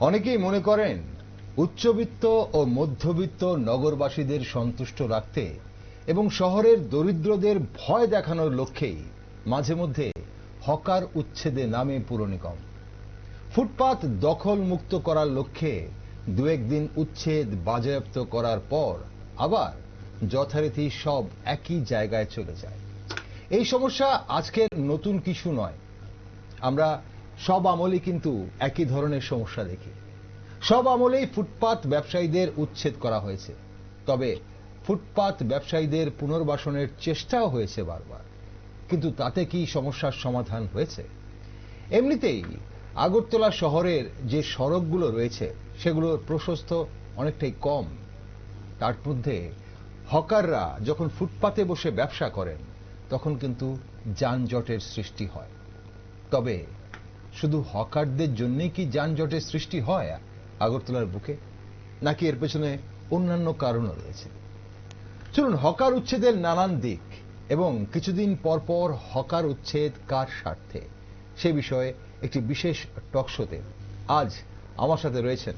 অনেকেই মনে করেন উচ্চবিত্ত ও মধ্যবিত্ত নগরবাসীদের সন্তুষ্ট রাখতে এবং শহরের দরিদ্রদের ভয় দেখানোর লক্ষ্যেই মাঝে মধ্যে হকার উচ্ছেদে নামে পুর নিগম। ফুটপাত দখল মুক্ত করার লক্ষ্যে দু একদিন উচ্ছেদ বাজেয়াপ্ত করার পর আবার যথারীতি সব একই জায়গায় চলে যায়। এই সমস্যা আজকের নতুন কিছু নয়। আমরা সব আমলেই কিন্তু একই ধরনের সমস্যা দেখি। সব আমলেই ফুটপাত ব্যবসায়ীদের উচ্ছেদ করা হয়েছে, তবে ফুটপাত ব্যবসায়ীদের পুনর্বাসনের চেষ্টাও হয়েছে বারবার। কিন্তু তাতে কি সমস্যার সমাধান হয়েছে? এমনিতেই আগরতলা শহরের যে সড়কগুলো রয়েছে সেগুলোর প্রশস্ত অনেকটাই কম। তার মধ্যে হকাররা যখন ফুটপাতে বসে ব্যবসা করেন তখন কিন্তু যানজটের সৃষ্টি হয়। তবে শুধু হকারদের জন্যই কি যানজটের সৃষ্টি হয় আগরতলার বুকে, নাকি এর পেছনে অন্যান্য কারণও রয়েছে? চলুন হকার উচ্ছেদের নানান দিক এবং কিছুদিন পর পর হকার উচ্ছেদ কার স্বার্থে সে বিষয়ে একটি বিশেষ টকশোতে আজ আমার সাথে রয়েছেন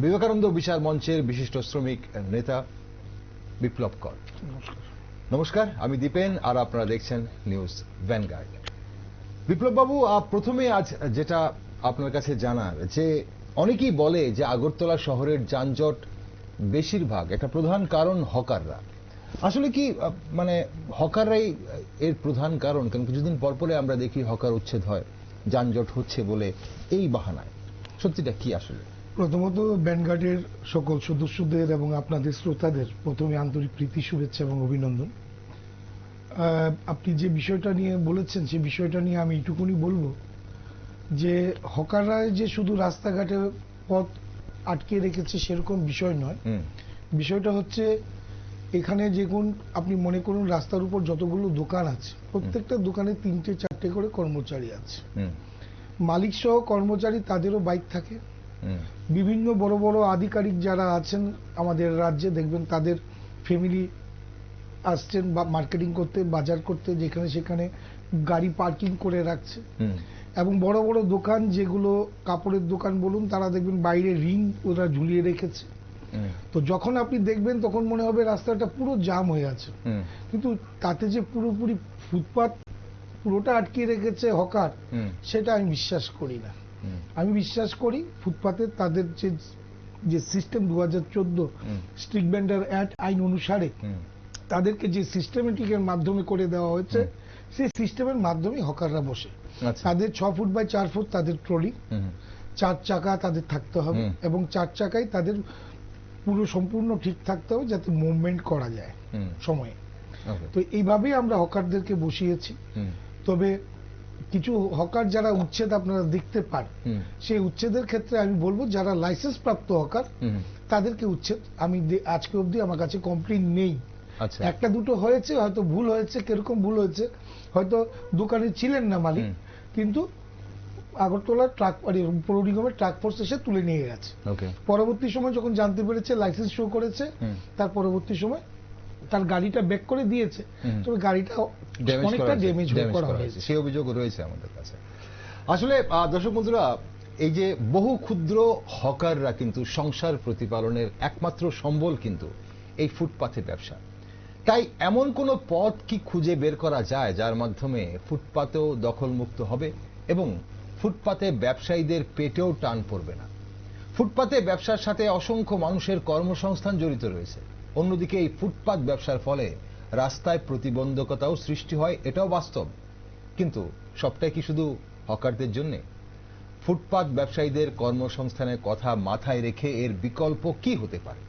বিবেকানন্দ বিচার মঞ্চের বিশিষ্ট শ্রমিক নেতা বিপ্লব কর। নমস্কার, আমি দীপেন আর আপনারা দেখছেন নিউজ ভ্যানগার্ড। বিপ্লব বাবু, প্রথমে আজ যেটা আপনার কাছে জানার, যে অনেকেই বলে যে আগরতলা শহরের যানজট বেশিরভাগ একটা প্রধান কারণ হকাররা। আসলে কি মানে হকাররাই এর প্রধান কারণ? কারণ কিছুদিন পরপরে আমরা দেখি হকার উচ্ছেদ হয় যানজট হচ্ছে বলে এই বাহানায়। সত্যিটা কি আসলে? প্রথমত ভ্যানগার্ডের সকল সদস্যদের এবং আপনাদের শ্রোতাদের প্রথমে আন্তরিক প্রীতি, শুভেচ্ছা এবং অভিনন্দন। আপনি যে বিষয়টা নিয়ে বলেছেন সেই বিষয়টা নিয়ে আমি এইটুকুনি বলবো যে হকাররা যে শুধু রাস্তাঘাটে পথ আটকে রেখেছে সেরকম বিষয় নয়। বিষয়টা হচ্ছে এখানে যেমন আপনি মনে করুন রাস্তার উপর যতগুলো দোকান আছে প্রত্যেকটা দোকানে 3-4টে করে কর্মচারী আছে। মালিক সহ কর্মচারী, তাদেরও বাইক থাকে। বিভিন্ন বড় বড় আধিকারিক যারা আছেন আমাদের রাজ্যে দেখবেন তাদের ফ্যামিলি আসছেন বা মার্কেটিং করতে, বাজার করতে, যেখানে সেখানে গাড়ি পার্কিং করে রাখছে। এবং বড় বড় দোকান যেগুলো কাপড়ের দোকান বলুন, তারা দেখবেন বাইরে রিং ওরা ঝুলিয়ে রেখেছে। তো যখন আপনি দেখবেন তখন মনে হবে রাস্তাটা পুরো জাম হয়ে আছে, কিন্তু তাতে যে পুরোপুরি ফুটপাত পুরোটা আটকে রেখেছে হকার, সেটা আমি বিশ্বাস করি না। আমি বিশ্বাস করি ফুটপাতে তাদের যে সিস্টেম 2014 স্ট্রিট ভেন্ডার অ্যাক্ট আইন অনুসারে তাদেরকে যে সিস্টেমেটিকের মাধ্যমে করে দেওয়া হয়েছে সেই সিস্টেমের মাধ্যমে হকাররা বসে। তাদের 6 ফুট বাই 4 ফুট তাদের ট্রলি, 4 চাকা তাদের থাকতে হবে এবং 4 চাকায় তাদের পুরো সম্পূর্ণ ঠিক থাকতে হবে যাতে মুভমেন্ট করা যায় সময়ে। তো এইভাবেই আমরা হকারদেরকে বসিয়েছি। তবে কিছু হকার যারা উচ্ছেদ আপনারা দেখতে পান, সেই উচ্ছেদের ক্ষেত্রে আমি বলবো যারা লাইসেন্স প্রাপ্ত হকার তাদেরকে উচ্ছেদ আমি আজকে অবধি আমার কাছে কমপ্লেইন নেই। একটা দুটো হয়েছে, হয়তো ভুল হয়েছে। কিরকম ভুল হয়েছে? হয়তো দোকানে ছিলেন না মালিক, কিন্তু আগরতলা ট্রাক পৌর নিগমের ট্রাক ফোর্স এসে তুলে নিয়ে গেছে। পরবর্তী সময় যখন জানতে পেরেছে, লাইসেন্স শো করেছে, তার পরবর্তী সময় তার গাড়িটা ব্যাক করে দিয়েছে, তবে গাড়িটা অনেকটা ড্যামেজ করা হয়েছে, সেই অভিযোগ রয়েছে আমাদের কাছে। আসলে দর্শক বন্ধুরা, এই যে বহু ক্ষুদ্র হকাররা কিন্তু সংসার প্রতিপালনের একমাত্র সম্বল কিন্তু এই ফুটপাথে ব্যবসা। তাই এমন কোন পথ কি খুঁজে বের করা যায় যার মাধ্যমে ফুটপাতেও দখলমুক্ত হবে এবং ফুটপাতে ব্যবসায়ীদের পেটেও টান পড়বে না। ফুটপাতে ব্যবসার সাথে অসংখ্য মানুষের কর্মসংস্থান জড়িত রয়েছে। অন্যদিকে এই ফুটপাত ব্যবসার ফলে রাস্তায় প্রতিবন্ধকতাও সৃষ্টি হয়, এটাও বাস্তব। কিন্তু সবটাই কি শুধু হকারদের জন্য? ফুটপাত ব্যবসায়ীদের কর্মসংস্থানের কথা মাথায় রেখে এর বিকল্প কি হতে পারে,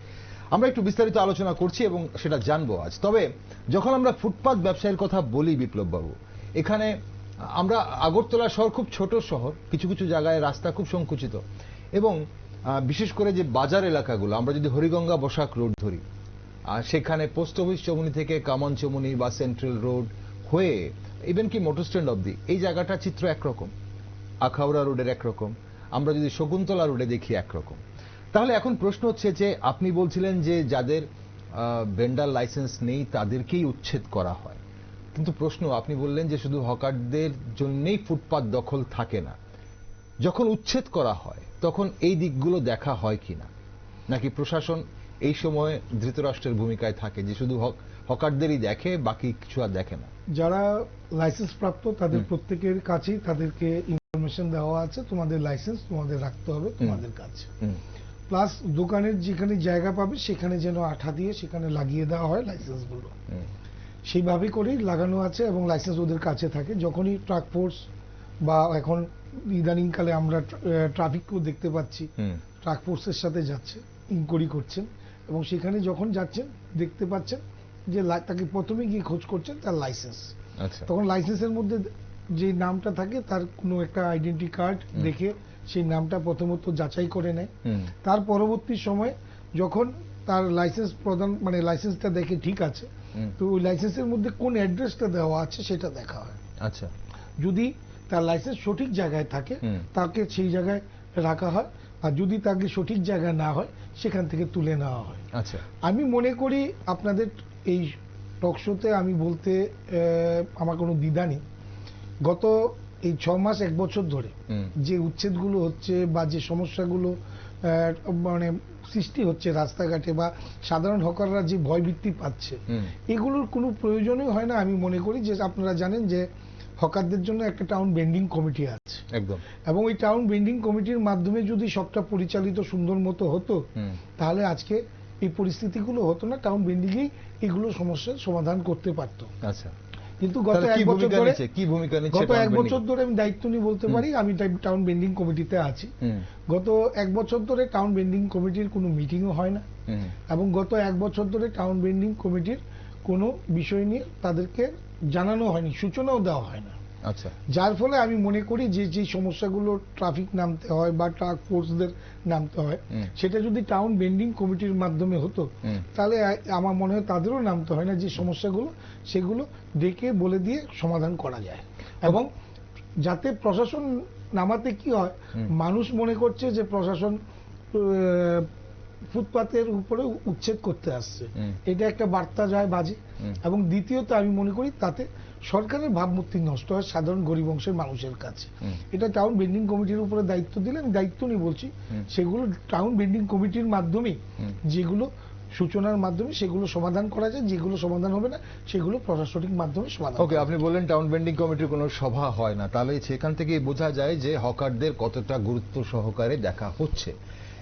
আমরা একটু বিস্তারিত আলোচনা করছি এবং সেটা জানবো আজ। তবে যখন আমরা ফুটপাত ব্যবসায়ীর কথা বলি বিপ্লব বাবু, এখানে আমরা আগরতলা শহর খুব ছোট শহর, কিছু কিছু জায়গায় রাস্তা খুব সংকুচিত এবং বিশেষ করে যে বাজার এলাকাগুলো, আমরা যদি হরিগঙ্গা বসাক রোড ধরি, সেখানে পোস্ট অফিস চমুনি থেকে কামান চমুনি বা সেন্ট্রাল রোড হয়ে ইভেন কি মোটর স্ট্যান্ড অব্দি, এই জায়গাটা চিত্র একরকম। আখাউড়া রোডের একরকম, আমরা যদি শকুন্তলা রোডে দেখি একরকম। তাহলে এখন প্রশ্ন হচ্ছে যে আপনি বলছিলেন যে যাদের ভেন্ডার লাইসেন্স নেই তাদেরকেই উচ্ছেদ করা হয়, কিন্তু প্রশ্ন আপনি বললেন যে শুধু হকারদের জন্যই ফুটপাত দখল থাকে না। যখন উচ্ছেদ করা হয় তখন এই দিকগুলো দেখা হয় কিনা, নাকি প্রশাসন এই সময় ধৃতরাষ্ট্রের ভূমিকায় থাকে যে শুধু হকারদেরই দেখে, বাকি কিছু আর দেখে না? যারা লাইসেন্স প্রাপ্ত তাদের প্রত্যেকের কাছেই তাদেরকে ইনফরমেশন দেওয়া আছে, তোমাদের লাইসেন্স তোমাদের রাখতে হবে তোমাদের কাছে। প্লাস দোকানের যেখানে জায়গা পাবে সেখানে যেন আঠা দিয়ে সেখানে লাগিয়ে দেওয়া হয় লাইসেন্স গুলো, সেইভাবে করেই লাগানো আছে এবং লাইসেন্স ওদের কাছে থাকে। যখনই ট্রাক ফোর্স বা এখন ইদানিং কালে আমরা ট্রাফিককেও দেখতে পাচ্ছি ট্রাক ফোর্সের সাথে যাচ্ছে, ইনকোয়ারি করছেন এবং সেখানে যখন যাচ্ছেন দেখতে পাচ্ছেন যে তাকে প্রথমে গিয়ে খোঁজ করছেন তার লাইসেন্স। তখন লাইসেন্সের মধ্যে যে নামটা থাকে তার কোনো একটা আইডেন্টি কার্ড দেখে সেই নামটা প্রথমত যাচাই করে নেয়। তার পরবর্তী সময় যখন তার লাইসেন্স প্রদান মানে লাইসেন্সটা দেখে ঠিক আছে, তো ওই লাইসেন্সের মধ্যে কোন অ্যাড্রেসটা দেওয়া আছে সেটা দেখা হয়। আচ্ছা, যদি তার লাইসেন্স সঠিক জায়গায় থাকে তাকে সেই জায়গায় রাখা হয়, আর যদি তাকে সঠিক জায়গায় না হয় সেখান থেকে তুলে নেওয়া হয়। আচ্ছা, আমি মনে করি আপনাদের এই টক শোতে আমি বলতে আমার কোনো দ্বিধা নেই, গত এই 6 মাস 1 বছর ধরে যে উচ্ছেদগুলো হচ্ছে বা যে সমস্যাগুলো মানে সৃষ্টি হচ্ছে রাস্তাঘাটে বা সাধারণ হকাররা যে ভয়ভীতি পাচ্ছে, এগুলোর কোনো প্রয়োজনই হয় না। আমি মনে করি যে আপনারা জানেন যে হকারদের জন্য একটা টাউন বেন্ডিং কমিটি আছে একদম, এবং ওই টাউন বেন্ডিং কমিটির মাধ্যমে যদি সবটা পরিচালিত সুন্দর মতো হতো তাহলে আজকে এই পরিস্থিতিগুলো হতো না, টাউন বেন্ডিংই এগুলো সমস্যার সমাধান করতে পারত। আচ্ছা, কিন্তু গত 1 বছর ধরে গত 1 বছর ধরে আমি দায়িত্ব নিয়ে বলতে পারি, আমি টাউন বেন্ডিং কমিটিতে আছি। গত 1 বছর ধরে টাউন বেন্ডিং কমিটির কোনো মিটিংও হয় না এবং গত 1 বছর ধরে টাউন বেন্ডিং কমিটির কোনো বিষয় নিয়ে তাদেরকে জানানো হয়নি, সূচনাও দেওয়া হয় না। আচ্ছা, যার ফলে আমি মনে করি যে যে সমস্যাগুলো ট্রাফিক নামতে হয় বা ট্রাক ফোর্সদের নামতে হয় সেটা যদি টাউন বেন্ডিং কমিটির মাধ্যমে হতো তাহলে আমার মনে হয় তাদেরও নামতে হয় না, যে সমস্যাগুলো সেগুলো ডেকে বলে দিয়ে সমাধান করা যায়। এবং যাতে প্রশাসন নামাতে কি হয়, মানুষ মনে করছে যে প্রশাসন ফুটপাতের উপরে উচ্ছেদ করতে আসছে, এটা একটা বার্তা যায় বাজে। এবং দ্বিতীয়ত আমি মনে করি তাতে সরকারের ভাবমূর্তি নষ্ট হয় সাধারণ গরিব অংশের মানুষের কাছে। এটা টাউন বেন্ডিং কমিটির উপরে দায়িত্ব দিলে, আমি দায়িত্ব নিয়ে বলছি, সেগুলো টাউন বেন্ডিং কমিটির মাধ্যমে যেগুলো সূচনার মাধ্যমে সেগুলো সমাধান করা যায়, যেগুলো সমাধান হবে না সেগুলো প্রশাসনিক মাধ্যমে সমাধান। ওকে, আপনি বললেন টাউন বেন্ডিং কমিটির কোনো সভা হয় না, তাহলে সেখান থেকে বোঝা যায় যে হকারদের কতটা গুরুত্ব সহকারে দেখা হচ্ছে।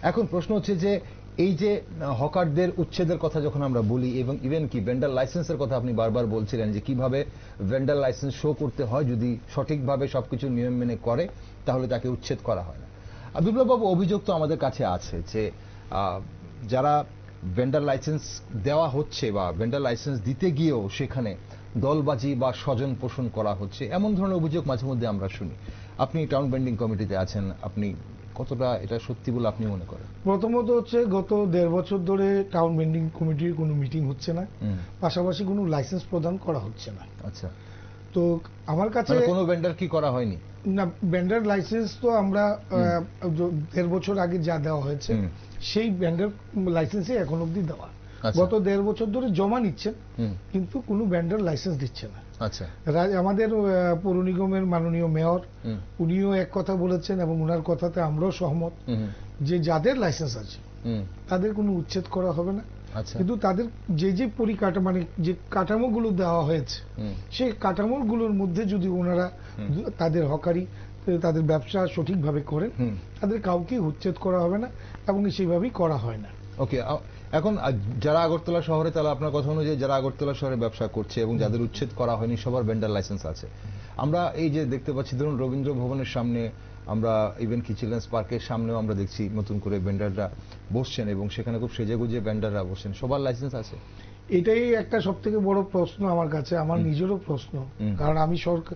এখন প্রশ্ন হচ্ছে যে এই যে হকারদের উচ্ছেদের কথা যখন আমরা বলি, এবং ইভেন কি ভেন্ডার লাইসেন্সের কথা আপনি বারবার বলছিলেন যে কিভাবে ভেন্ডার লাইসেন্স শো করতে হয়, যদি সঠিকভাবে সবকিছু নিয়ম মেনে করে তাহলে তাকে উচ্ছেদ করা হয় না। বিপ্লববাবু, অভিযোগ তো আমাদের কাছে আছে যে যারা ভেন্ডার লাইসেন্স দেওয়া হচ্ছে বা ভেন্ডার লাইসেন্স দিতে গিয়েও সেখানে দলবাজি বা স্বজন পোষণ করা হচ্ছে, এমন ধরনের অভিযোগ মাঝে মধ্যে আমরা শুনি। আপনি টাউন বেন্ডিং কমিটিতে আছেন, আপনি কতটা এটা সত্যি বলে আপনি মনে করেন? প্রথমত হচ্ছে গত 1.5 বছর ধরে টাউন বেন্ডিং কমিটির কোনো মিটিং হচ্ছে না, পাশাপাশি কোনো লাইসেন্স প্রদান করা হচ্ছে না। আচ্ছা, তো আমার কাছে কোনো ভেন্ডার কি করা হয়নি না, ভেন্ডার লাইসেন্স তো আমরা 1.5 বছর আগে যা দেওয়া হয়েছে সেই ভেন্ডার লাইসেন্সে এখন অব্দি দেওয়া। গত 1.5 বছর ধরে জমা নিচ্ছেন কিন্তু কোনো ভেন্ডার লাইসেন্স দিচ্ছে না। আচ্ছা, আমাদের পৌর নিগমের মাননীয় মেয়র উনিও এক কথা বলেছেন এবং ওনার কথাতে আমরাও সহমত যে যাদের লাইসেন্স আছে তাদের কোনো উচ্ছেদ করা হবে না। কিন্তু তাদের যে যে মানে যে কাঠামোগুলো দেওয়া হয়েছে সেই কাঠামোগুলোর মধ্যে যদি ওনারা তাদের হকারি তাদের ব্যবসা সঠিকভাবে করেন তাদের কাউকে উচ্ছেদ করা হবে না এবং সেইভাবেই করা হয় না। ওকে, এখন যারা আগরতলা শহরে, তাহলে আপনার কথা অনুযায়ী যারা আগরতলা শহরে ব্যবসা করছে এবং যাদের উচ্ছেদ করা হয়নি সবার ভেন্ডার লাইসেন্স আছে, আমরা এই যে দেখতে পাচ্ছি ধরুন রবীন্দ্র ভবনের সামনে, আমরা ইভেন কি চিলড্রেন্স পার্কের সামনেও আমরা দেখছি নতুন করে ভেন্ডাররা বসছেন এবং সেখানে খুব সেজে গুজে ভেন্ডাররা বসছেন, সবার লাইসেন্স আছে? এটাই একটা সবথেকে বড় প্রশ্ন আমার কাছে, আমার নিজেরও প্রশ্ন। কারণ আমি সরকার,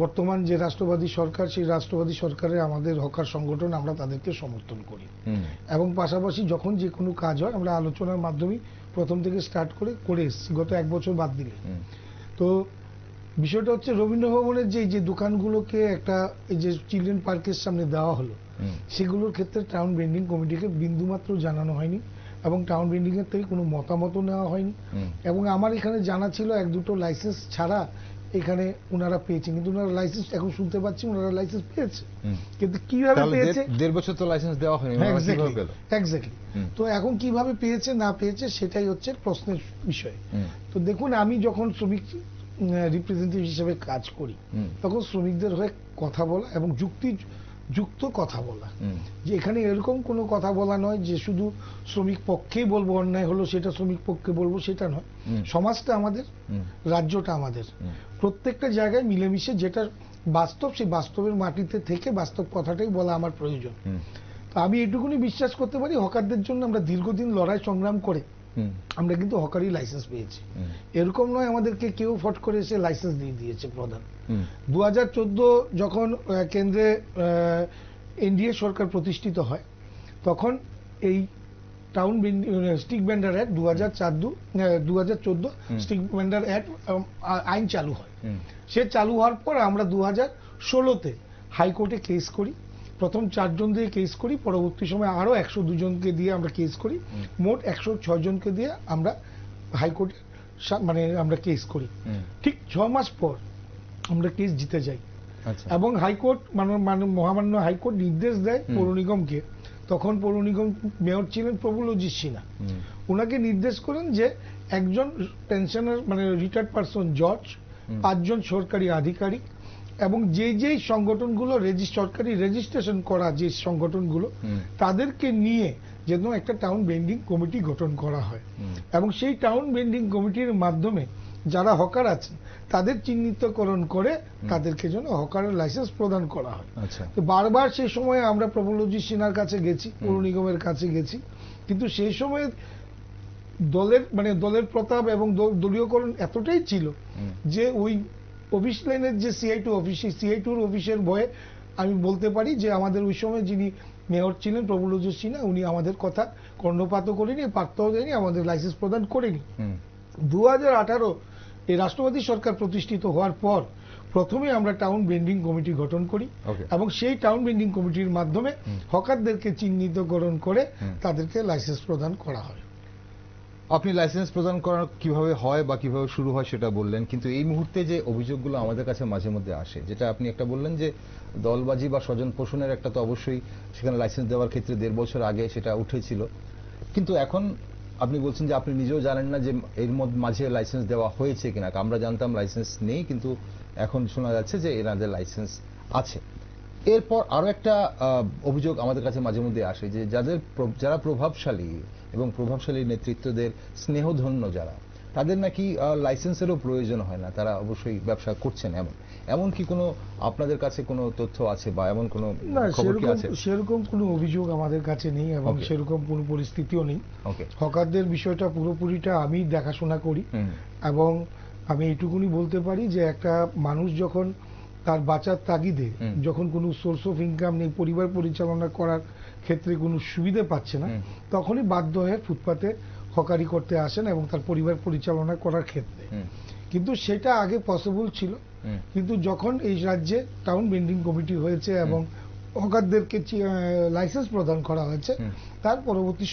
বর্তমান যে রাষ্ট্রবাদী সরকার, সেই রাষ্ট্রবাদী সরকারে আমাদের হকার সংগঠন আমরা তাদেরকে সমর্থন করি এবং পাশাপাশি যখন যে কোনো কাজ হয় আমরা আলোচনার মাধ্যমে প্রথম থেকে স্টার্ট করে এসেছি গত 1 বছর বাদ দিলে। তো বিষয়টা হচ্ছে রবীন্দ্র ভবনের যে দোকানগুলোকে একটা এই যে চিলড্রেন পার্কের সামনে দেওয়া হলো, সেগুলোর ক্ষেত্রে টাউন বেন্ডিং কমিটিকে বিন্দুমাত্র জানানো হয়নি এবং টাউন বেন্ডিং এর থেকে কোনো মতামতও নেওয়া হয়নি। এবং আমার এখানে জানা ছিল 1-2টো লাইসেন্স ছাড়া এখানে ওনারা পেয়েছেন, কিন্তু ওনারা লাইসেন্স, এখন শুনতে পাচ্ছি ওনারা লাইসেন্স পেয়েছে, কিন্তু কিভাবে পেয়েছে, 1.5 বছর তো লাইসেন্স দেওয়া হয়নি, এক্স্যাক্টলি। তো এখন কিভাবে পেয়েছে না পেয়েছে সেটাই হচ্ছে প্রশ্নের বিষয়। তো দেখুন, আমি যখন শ্রমিক রিপ্রেজেন্টেটিভ হিসেবে কাজ করি, তখন শ্রমিকদের হয়ে কথা বলা এবং যুক্ত কথা বলা, যে এখানে এরকম কোনো কথা বলা নয় যে শুধু শ্রমিক পক্ষেই বলবো, অন্যায় হলো সেটা শ্রমিক পক্ষে বলবো, সেটা নয়। সমাজটা আমাদের, রাজ্যটা আমাদের, প্রত্যেকটা জায়গায় মিলেমিশে যেটা বাস্তব, সেই বাস্তবের মাটিতে থেকে বাস্তব কথাটাই বলা আমার প্রয়োজন। তো আমি এটুকুনি বিশ্বাস করতে পারি, হকারদের জন্য আমরা দীর্ঘদিন লড়াই সংগ্রাম করে আমরা কিন্তু হকারি লাইসেন্স পেয়েছি। এরকম নয় আমাদেরকে কেউ ফট করে এসে লাইসেন্স দিয়ে দিয়েছে প্রধান। 2014 যখন কেন্দ্রে এনডিএ সরকার প্রতিষ্ঠিত হয়, তখন এই town stick vendor act 2014 stick vendor act আইন চালু হয়। সে চালু হওয়ার পর আমরা 2016-তে হাইকোর্টে কেস করি। প্রথম 4 জন দিয়ে কেস করি, পরবর্তী সময় আরো 102 জনকে দিয়ে আমরা কেস করি, মোট 106 জনকে দিয়ে আমরা হাইকোর্টে আমরা কেস করি। ঠিক 6 মাস পর আমরা কেস জিতে যাই, এবং হাইকোর্ট মহামান্য হাইকোর্ট নির্দেশ দেয় পৌর নিগমকে, তখন পৌর নিগম মেয়র ছিলেন প্রফুল্লজিৎ সিনহা, ওনাকে নির্দেশ করেন যে একজন পেনশনার রিটায়ার্ড পারসন জজ, 5 জন সরকারি আধিকারিক এবং যেই সংগঠনগুলো সরকারি রেজিস্ট্রেশন করা যে সংগঠনগুলো, তাদেরকে নিয়ে যেন একটা টাউন বেন্ডিং কমিটি গঠন করা হয়, এবং সেই টাউন বেন্ডিং কমিটির মাধ্যমে যারা হকার আছেন তাদের চিহ্নিতকরণ করে তাদেরকে যেন হকারের লাইসেন্স প্রদান করা হয়। তো বারবার সেই সময় আমরা প্রফুল্লজিৎ সিনহার কাছে গেছি, পৌর নিগমের কাছে গেছি, কিন্তু সেই সময় দলের প্রতাপ এবং দলীয়করণ এতটাই ছিল যে ওই অফিস লাইনের যে CI2 অফিস, CI2 অফিসের ভয়ে আমি বলতে পারি যে আমাদের ওই সময় যিনি মেয়র ছিলেন প্রফুল্লজিৎ সিনহা, উনি আমাদের কথা কর্ণপাতও করেনি, পাত্তাও দেয়নি, আমাদের লাইসেন্স প্রদান করেনি। 2018 এই রাষ্ট্রবাদী সরকার প্রতিষ্ঠিত হওয়ার পর প্রথমে আমরা টাউন বেন্ডিং কমিটি গঠন করি, এবং সেই টাউন বেন্ডিং কমিটির মাধ্যমে হকারদেরকে চিহ্নিতকরণ করে তাদেরকে লাইসেন্স প্রদান করা হয়। আপনি লাইসেন্স প্রদান করা কিভাবে হয় বা কিভাবে শুরু হয় সেটা বললেন, কিন্তু এই মুহূর্তে যে অভিযোগগুলো আমাদের কাছে মাঝে মধ্যে আসে, যেটা আপনি একটা বললেন যে দলবাজি বা স্বজন পোষণের একটা, তো অবশ্যই সেখানে লাইসেন্স দেওয়ার ক্ষেত্রে 1.5 বছর আগে সেটা উঠেছিল, কিন্তু এখন আপনি বলছেন যে আপনি নিজেও জানেন না যে এর মাঝে লাইসেন্স দেওয়া হয়েছে কিনা। আমরা জানতাম লাইসেন্স নেই, কিন্তু এখন শোনা যাচ্ছে যে এনাদের লাইসেন্স আছে। এরপর আরো একটা অভিযোগ আমাদের কাছে মাঝে মধ্যে আসে যে যারা প্রভাবশালী এবং প্রভাবশালী নেতৃত্বদের স্নেহধন্য যারা, তাদের নাকি লাইসেন্সেরও প্রয়োজন হয় না, তারা অবশ্যই ব্যবসা করছেন। এমন কি কোনো আপনাদের কাছে কোনো তথ্য আছে বা এমন কোনো খবর কি আছে? সেরকম কোনো অভিযোগ আমাদের কাছে নেই, এবং সেরকম কোনো পরিস্থিতিও নেই। হকারদের বিষয়টা পুরোপুরিটা আমি দেখাশোনা করি, এবং আমি এইটুকুনি বলতে পারি যে একটা মানুষ যখন তার বাঁচার তাগিদে যখন কোনো সোর্স অফ ইনকাম নেই, পরিবার পরিচালনা করার ক্ষেত্রে কোনো সুবিধা পাচ্ছে না, তখনই বাধ্য হয়ে ফুটপাতে হকারি করতে আসেন এবং তার পরিবার পরিচালনা করার ক্ষেত্রে। কিন্তু সেটা আগে পসিবল ছিল, কিন্তু যখন এই রাজ্যে টাউন বেন্ডিং কমিটি হয়েছে এবং হকারদেরকে লাইসেন্স প্রদান করা হয়েছে, তার পরবর্তী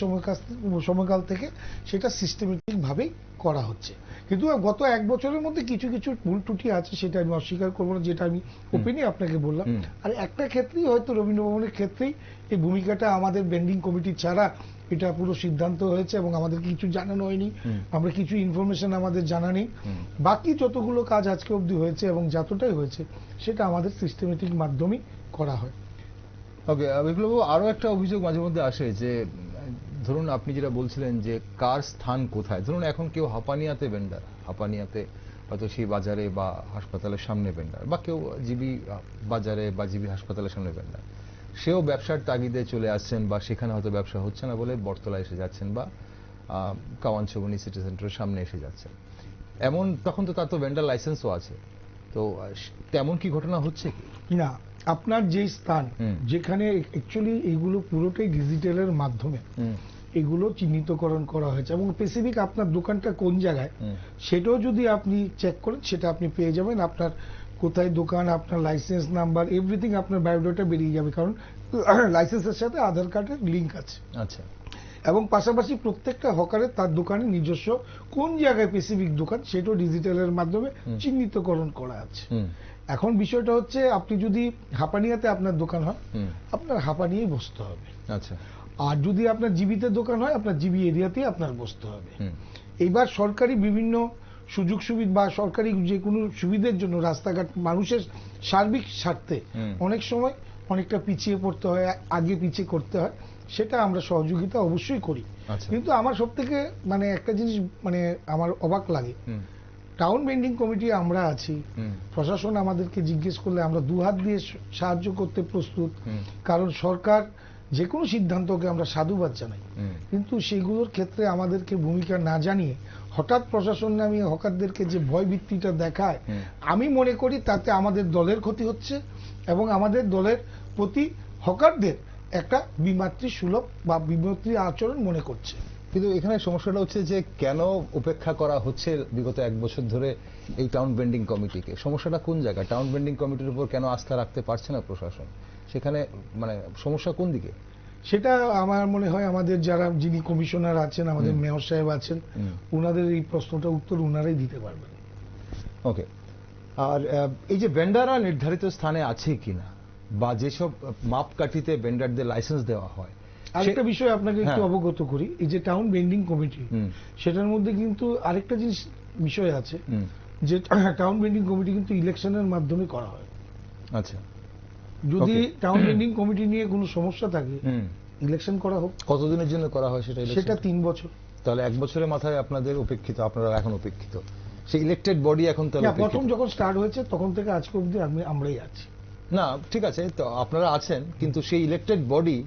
সময়কাল থেকে সেটা সিস্টেমেটিক ভাবেই করা হচ্ছে। কিন্তু গত 1 বছরের মধ্যে কিছু ভুল ত্রুটি আছে, সেটা আমি অস্বীকার করবো না, যেটা আমি ওপেনই আপনাকে বললাম। আর একটা ক্ষেত্রেই হয়তো রবীন্দ্র ভবনের ক্ষেত্রেই এই ভূমিকাটা আমাদের বেন্ডিং কমিটি ছাড়া এটা পুরো সিদ্ধান্ত হয়েছে এবং আমাদের কিছু জানানো হয়নি, আমরা কিছু ইনফরমেশন আমাদের জানা নেই। বাকি যতগুলো কাজ আজকে অবধি হয়েছে এবং যতটাই হয়েছে সেটা আমাদের সিস্টেমেটিক মাধ্যমেই করা হয়। ওকে, বিপ্লব, আরো একটা অভিযোগ মাঝে মধ্যে আসে যে ধরুন আপনি যেটা বলছিলেন যে কার স্থান কোথায়, ধরুন এখন কেউ হাপানিয়াতে ভেন্ডার, হাপানিয়াতে হয়তো সেই বাজারে বা হাসপাতালের সামনে ভেন্ডার, বা কেউ জিবি বাজারে বা জিবি হাসপাতালের সামনে ভেন্ডার, সেও ব্যবসার তাগিদে চলে আসছেন, বা সেখানে হয়তো ব্যবসা হচ্ছে না বলে বটতলায় এসে যাচ্ছেন বা কাওয়ানছবনি সিটি সেন্টারের সামনে এসে যাচ্ছেন, এমন তখন তো তার তো ভেন্ডার লাইসেন্সও আছে, তো তেমন কি ঘটনা হচ্ছে কি না? আপনার যে স্থান যেখানে অ্যাকচুয়ালি এগুলো পুরোটাই ডিজিটালের মাধ্যমে এগুলো চিহ্নিতকরণ করা হয়েছে, এবং স্পেসিফিক আপনার দোকানটা কোন জায়গায় সেটাও যদি আপনি চেক করেন সেটা আপনি পেয়ে যাবেন। আপনার কোথায় দোকান, আপনার লাইসেন্স নাম্বার, এভরিথিং আপনার বায়োডাটা বেরিয়ে যাবে, কারণ লাইসেন্সের সাথে আধার কার্ডের লিঙ্ক আছে। আচ্ছা, এবং পাশাপাশি প্রত্যেকটা হকারের তার দোকানে নিজস্ব কোন জায়গায় স্পেসিফিক দোকান সেটাও ডিজিটালের মাধ্যমে চিহ্নিতকরণ করা আছে। এখন বিষয়টা হচ্ছে আপনি যদি হাঁপানিয়াতে আপনার দোকান হয় আপনার হাঁপানিয়ায় বসতে হবে, আচ্ছা, আর যদি আপনার জিবিতে দোকান হয় আপনার জিবি এরিয়াতেই আপনার বসতে হবে। এইবার সরকারি বিভিন্ন সুযোগ সুবিধা বা সরকারি যে কোনো সুবিধার জন্য রাস্তাঘাট মানুষের সার্বিক স্বার্থে অনেক সময় অনেকটা পিছিয়ে পড়তে হয়, আগে পিছিয়ে করতে হয়, সেটা আমরা সহযোগিতা অবশ্যই করি। কিন্তু আমার সব থেকে মানে একটা জিনিস মানে আমার অবাক লাগে, টাউন বেন্ডিং কমিটি আমরা আছি, প্রশাসন আমাদেরকে জিজ্ঞেস করলে আমরা দুহাত দিয়ে সাহায্য করতে প্রস্তুত, কারণ সরকার যে কোনো সিদ্ধান্তকে আমরা সাধুবাদ জানাই, কিন্তু সেগুলোর ক্ষেত্রে আমাদেরকে ভূমিকা না জানিয়ে হঠাৎ প্রশাসন নামিয়ে হকারদেরকে যে ভয় ভিত্তিটা দেখায়, আমি মনে করি তাতে আমাদের দলের ক্ষতি হচ্ছে এবং আমাদের দলের প্রতি হকারদের একটা বিমাতৃ সুলভ বা বিমাতৃ আচরণ মনে করছে। কিন্তু এখানে সমস্যাটা হচ্ছে যে কেন উপেক্ষা করা হচ্ছে বিগত 1 বছর ধরে এই টাউন বেন্ডিং কমিটিকে? সমস্যাটা কোন জায়গায়? টাউন বেন্ডিং কমিটির উপর কেন আস্থা রাখতে পারছে না প্রশাসন? সেখানে মানে সমস্যা কোন দিকে? সেটা আমার মনে হয় আমাদের যারা যিনি কমিশনার আছেন, আমাদের মেয়র সাহেব আছেন, ওনাদের এই প্রশ্নটা উত্তর ওনারাই দিতে পারবেন। ওকে, আর এই যে ভেন্ডাররা নির্ধারিত স্থানে আছে কিনা বা যেসব মাপকাঠিতে ভেন্ডারদের লাইসেন্স দেওয়া হয়, আরেকটা বিষয় আপনাকে একটু অবগত করি, এই যে টাউন বেন্ডিং কমিটি সেটার মধ্যে কিন্তু আরেকটা জিনিস বিষয় আছে যে টাউন বেন্ডিং কমিটি কিন্তু ইলেকশনের মাধ্যমে করা হয়। আচ্ছা, যদি টাউন বেন্ডিং কমিটি নিয়ে কোনো সমস্যা থাকে ইলেকশন করা হোক। কতদিনের জন্য করা হয় সেটা? সেটা 3 বছর। তাহলে 1 বছরের মাথায় আপনাদের উপেক্ষিত, আপনারা এখন উপেক্ষিত, সেই ইলেকটেড বডি এখন তাহলে প্রথম যখন স্টার্ট হয়েছে তখন থেকে আজকে অবধি আমরাই আছি। না ঠিক আছে, তো আপনারা আছেন কিন্তু সেই ইলেকটেড বডি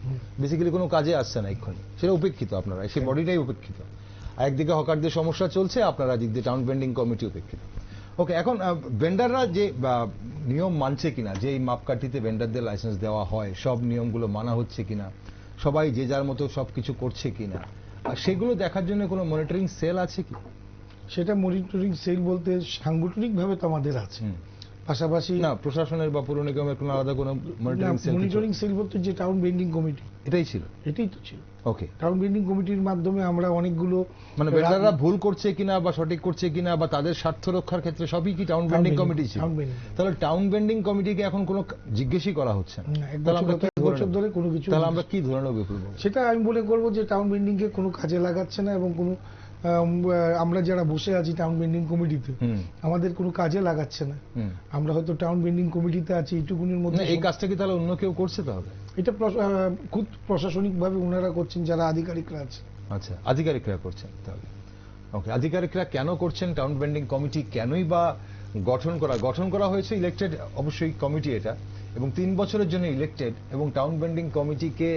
বেসিক্যালি কোনো কাজে আসছে না এক্ষুনি, সেটা উপেক্ষিত, আপনারা সেই বডিটাই উপেক্ষিত। একদিকে হকারদের সমস্যা চলছে, আপনারা দিক দিয়ে টাউন বেন্ডিং কমিটি উপেক্ষিত। ওকে, এখন ভেন্ডাররা যে নিয়ম মানছে কিনা, যে এই মাপকাঠিতে ভেন্ডারদের লাইসেন্স দেওয়া হয় সব নিয়মগুলো মানা হচ্ছে কিনা, সবাই যে যার মতো সবকিছু করছে কিনা, আর সেগুলো দেখার জন্য কোনো মনিটরিং সেল আছে কি? সেটা মনিটরিং সেল বলতে সাংগঠনিকভাবে তো আমাদের আছে, পাশাপাশি না প্রশাসনের বা পৌর নিগমের কোনো আলাদা কোনো মনিটরিং সেল বলতে যে টাউন বেন্ডিং কমিটি, এটাই ছিল, এটাই তো ছিল। ওকে, টাউন বেন্ডিং কমিটির মাধ্যমে আমরা অনেকগুলো মানে ভেন্ডাররা ভুল করছে কিনা বা সঠিক করছে কিনা বা তাদের স্বার্থ রক্ষার ক্ষেত্রে সবই কি টাউন বেন্ডিং কমিটি ছিল? তাহলে টাউন বেন্ডিং কমিটিকে এখন কোনো জিজ্ঞেসই করা হচ্ছে না, তাহলে আমরা কি বছর ধরে কোনো কিছু, তাহলে আমরা কি ধরে নেব? সেটা আমি বলে করবো যে টাউন বেন্ডিং কে কোনো কাজে লাগাচ্ছে না এবং কোনো আমরা যারা বসে আছি টাউন বেন্ডিং কমিটিতে আমাদের কোনো কাজে লাগাচ্ছে না। আমরা হয়তো টাউন বেন্ডিং কমিটিতে আছি এইটুকুনির মধ্যে। এই কাজটা কি তাহলে অন্য কেউ করছে? তাহলে এটা খুব প্রশাসনিক ভাবে ওনারা করছেন, যারা আধিকারিকরা আছে। আচ্ছা, আধিকারিকরা করছেন তাহলে। ওকে, আধিকারিকরা কেন করছেন? টাউন বেন্ডিং কমিটি কেনই বা গঠন করা হয়েছে? ইলেকটেড অবশ্যই কমিটি এটা, এবং 3 বছরের জন্য ইলেকটেড, এবং টাউন বেন্ডিং কমিটিকে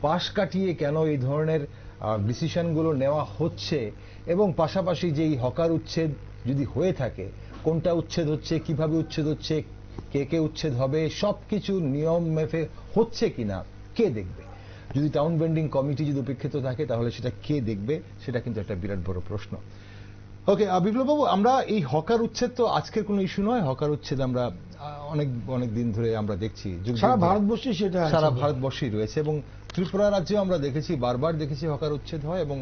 পাশ কাটিয়ে কেন এই ধরনের ডিসিশনগুলো নেওয়া হচ্ছে, এবং পাশাপাশি যেই হকার উচ্ছেদ যদি হয়ে থাকে কোনটা উচ্ছেদ হচ্ছে, কিভাবে উচ্ছেদ হচ্ছে, কে কে উচ্ছেদ হবে, সবকিছু নিয়ম মেপে হচ্ছে কিনা কে দেখবে? যদি টাউন বেন্ডিং কমিটি যদি উপেক্ষিত থাকে তাহলে সেটা কে দেখবে? সেটা কিন্তু একটা বিরাট বড় প্রশ্ন। ওকে, বিপ্লববাবু, আমরা এই হকার উচ্ছেদ তো আজকের কোনো ইস্যু নয়। হকার উচ্ছেদ আমরা অনেক দিন ধরে আমরা দেখছি, সারা ভারতবর্ষে সেটা সারা ভারতবর্ষেই রয়েছে, এবং ত্রিপুরা রাজ্যেও আমরা দেখেছি, বারবার দেখেছি হকার উচ্ছেদ হয়, এবং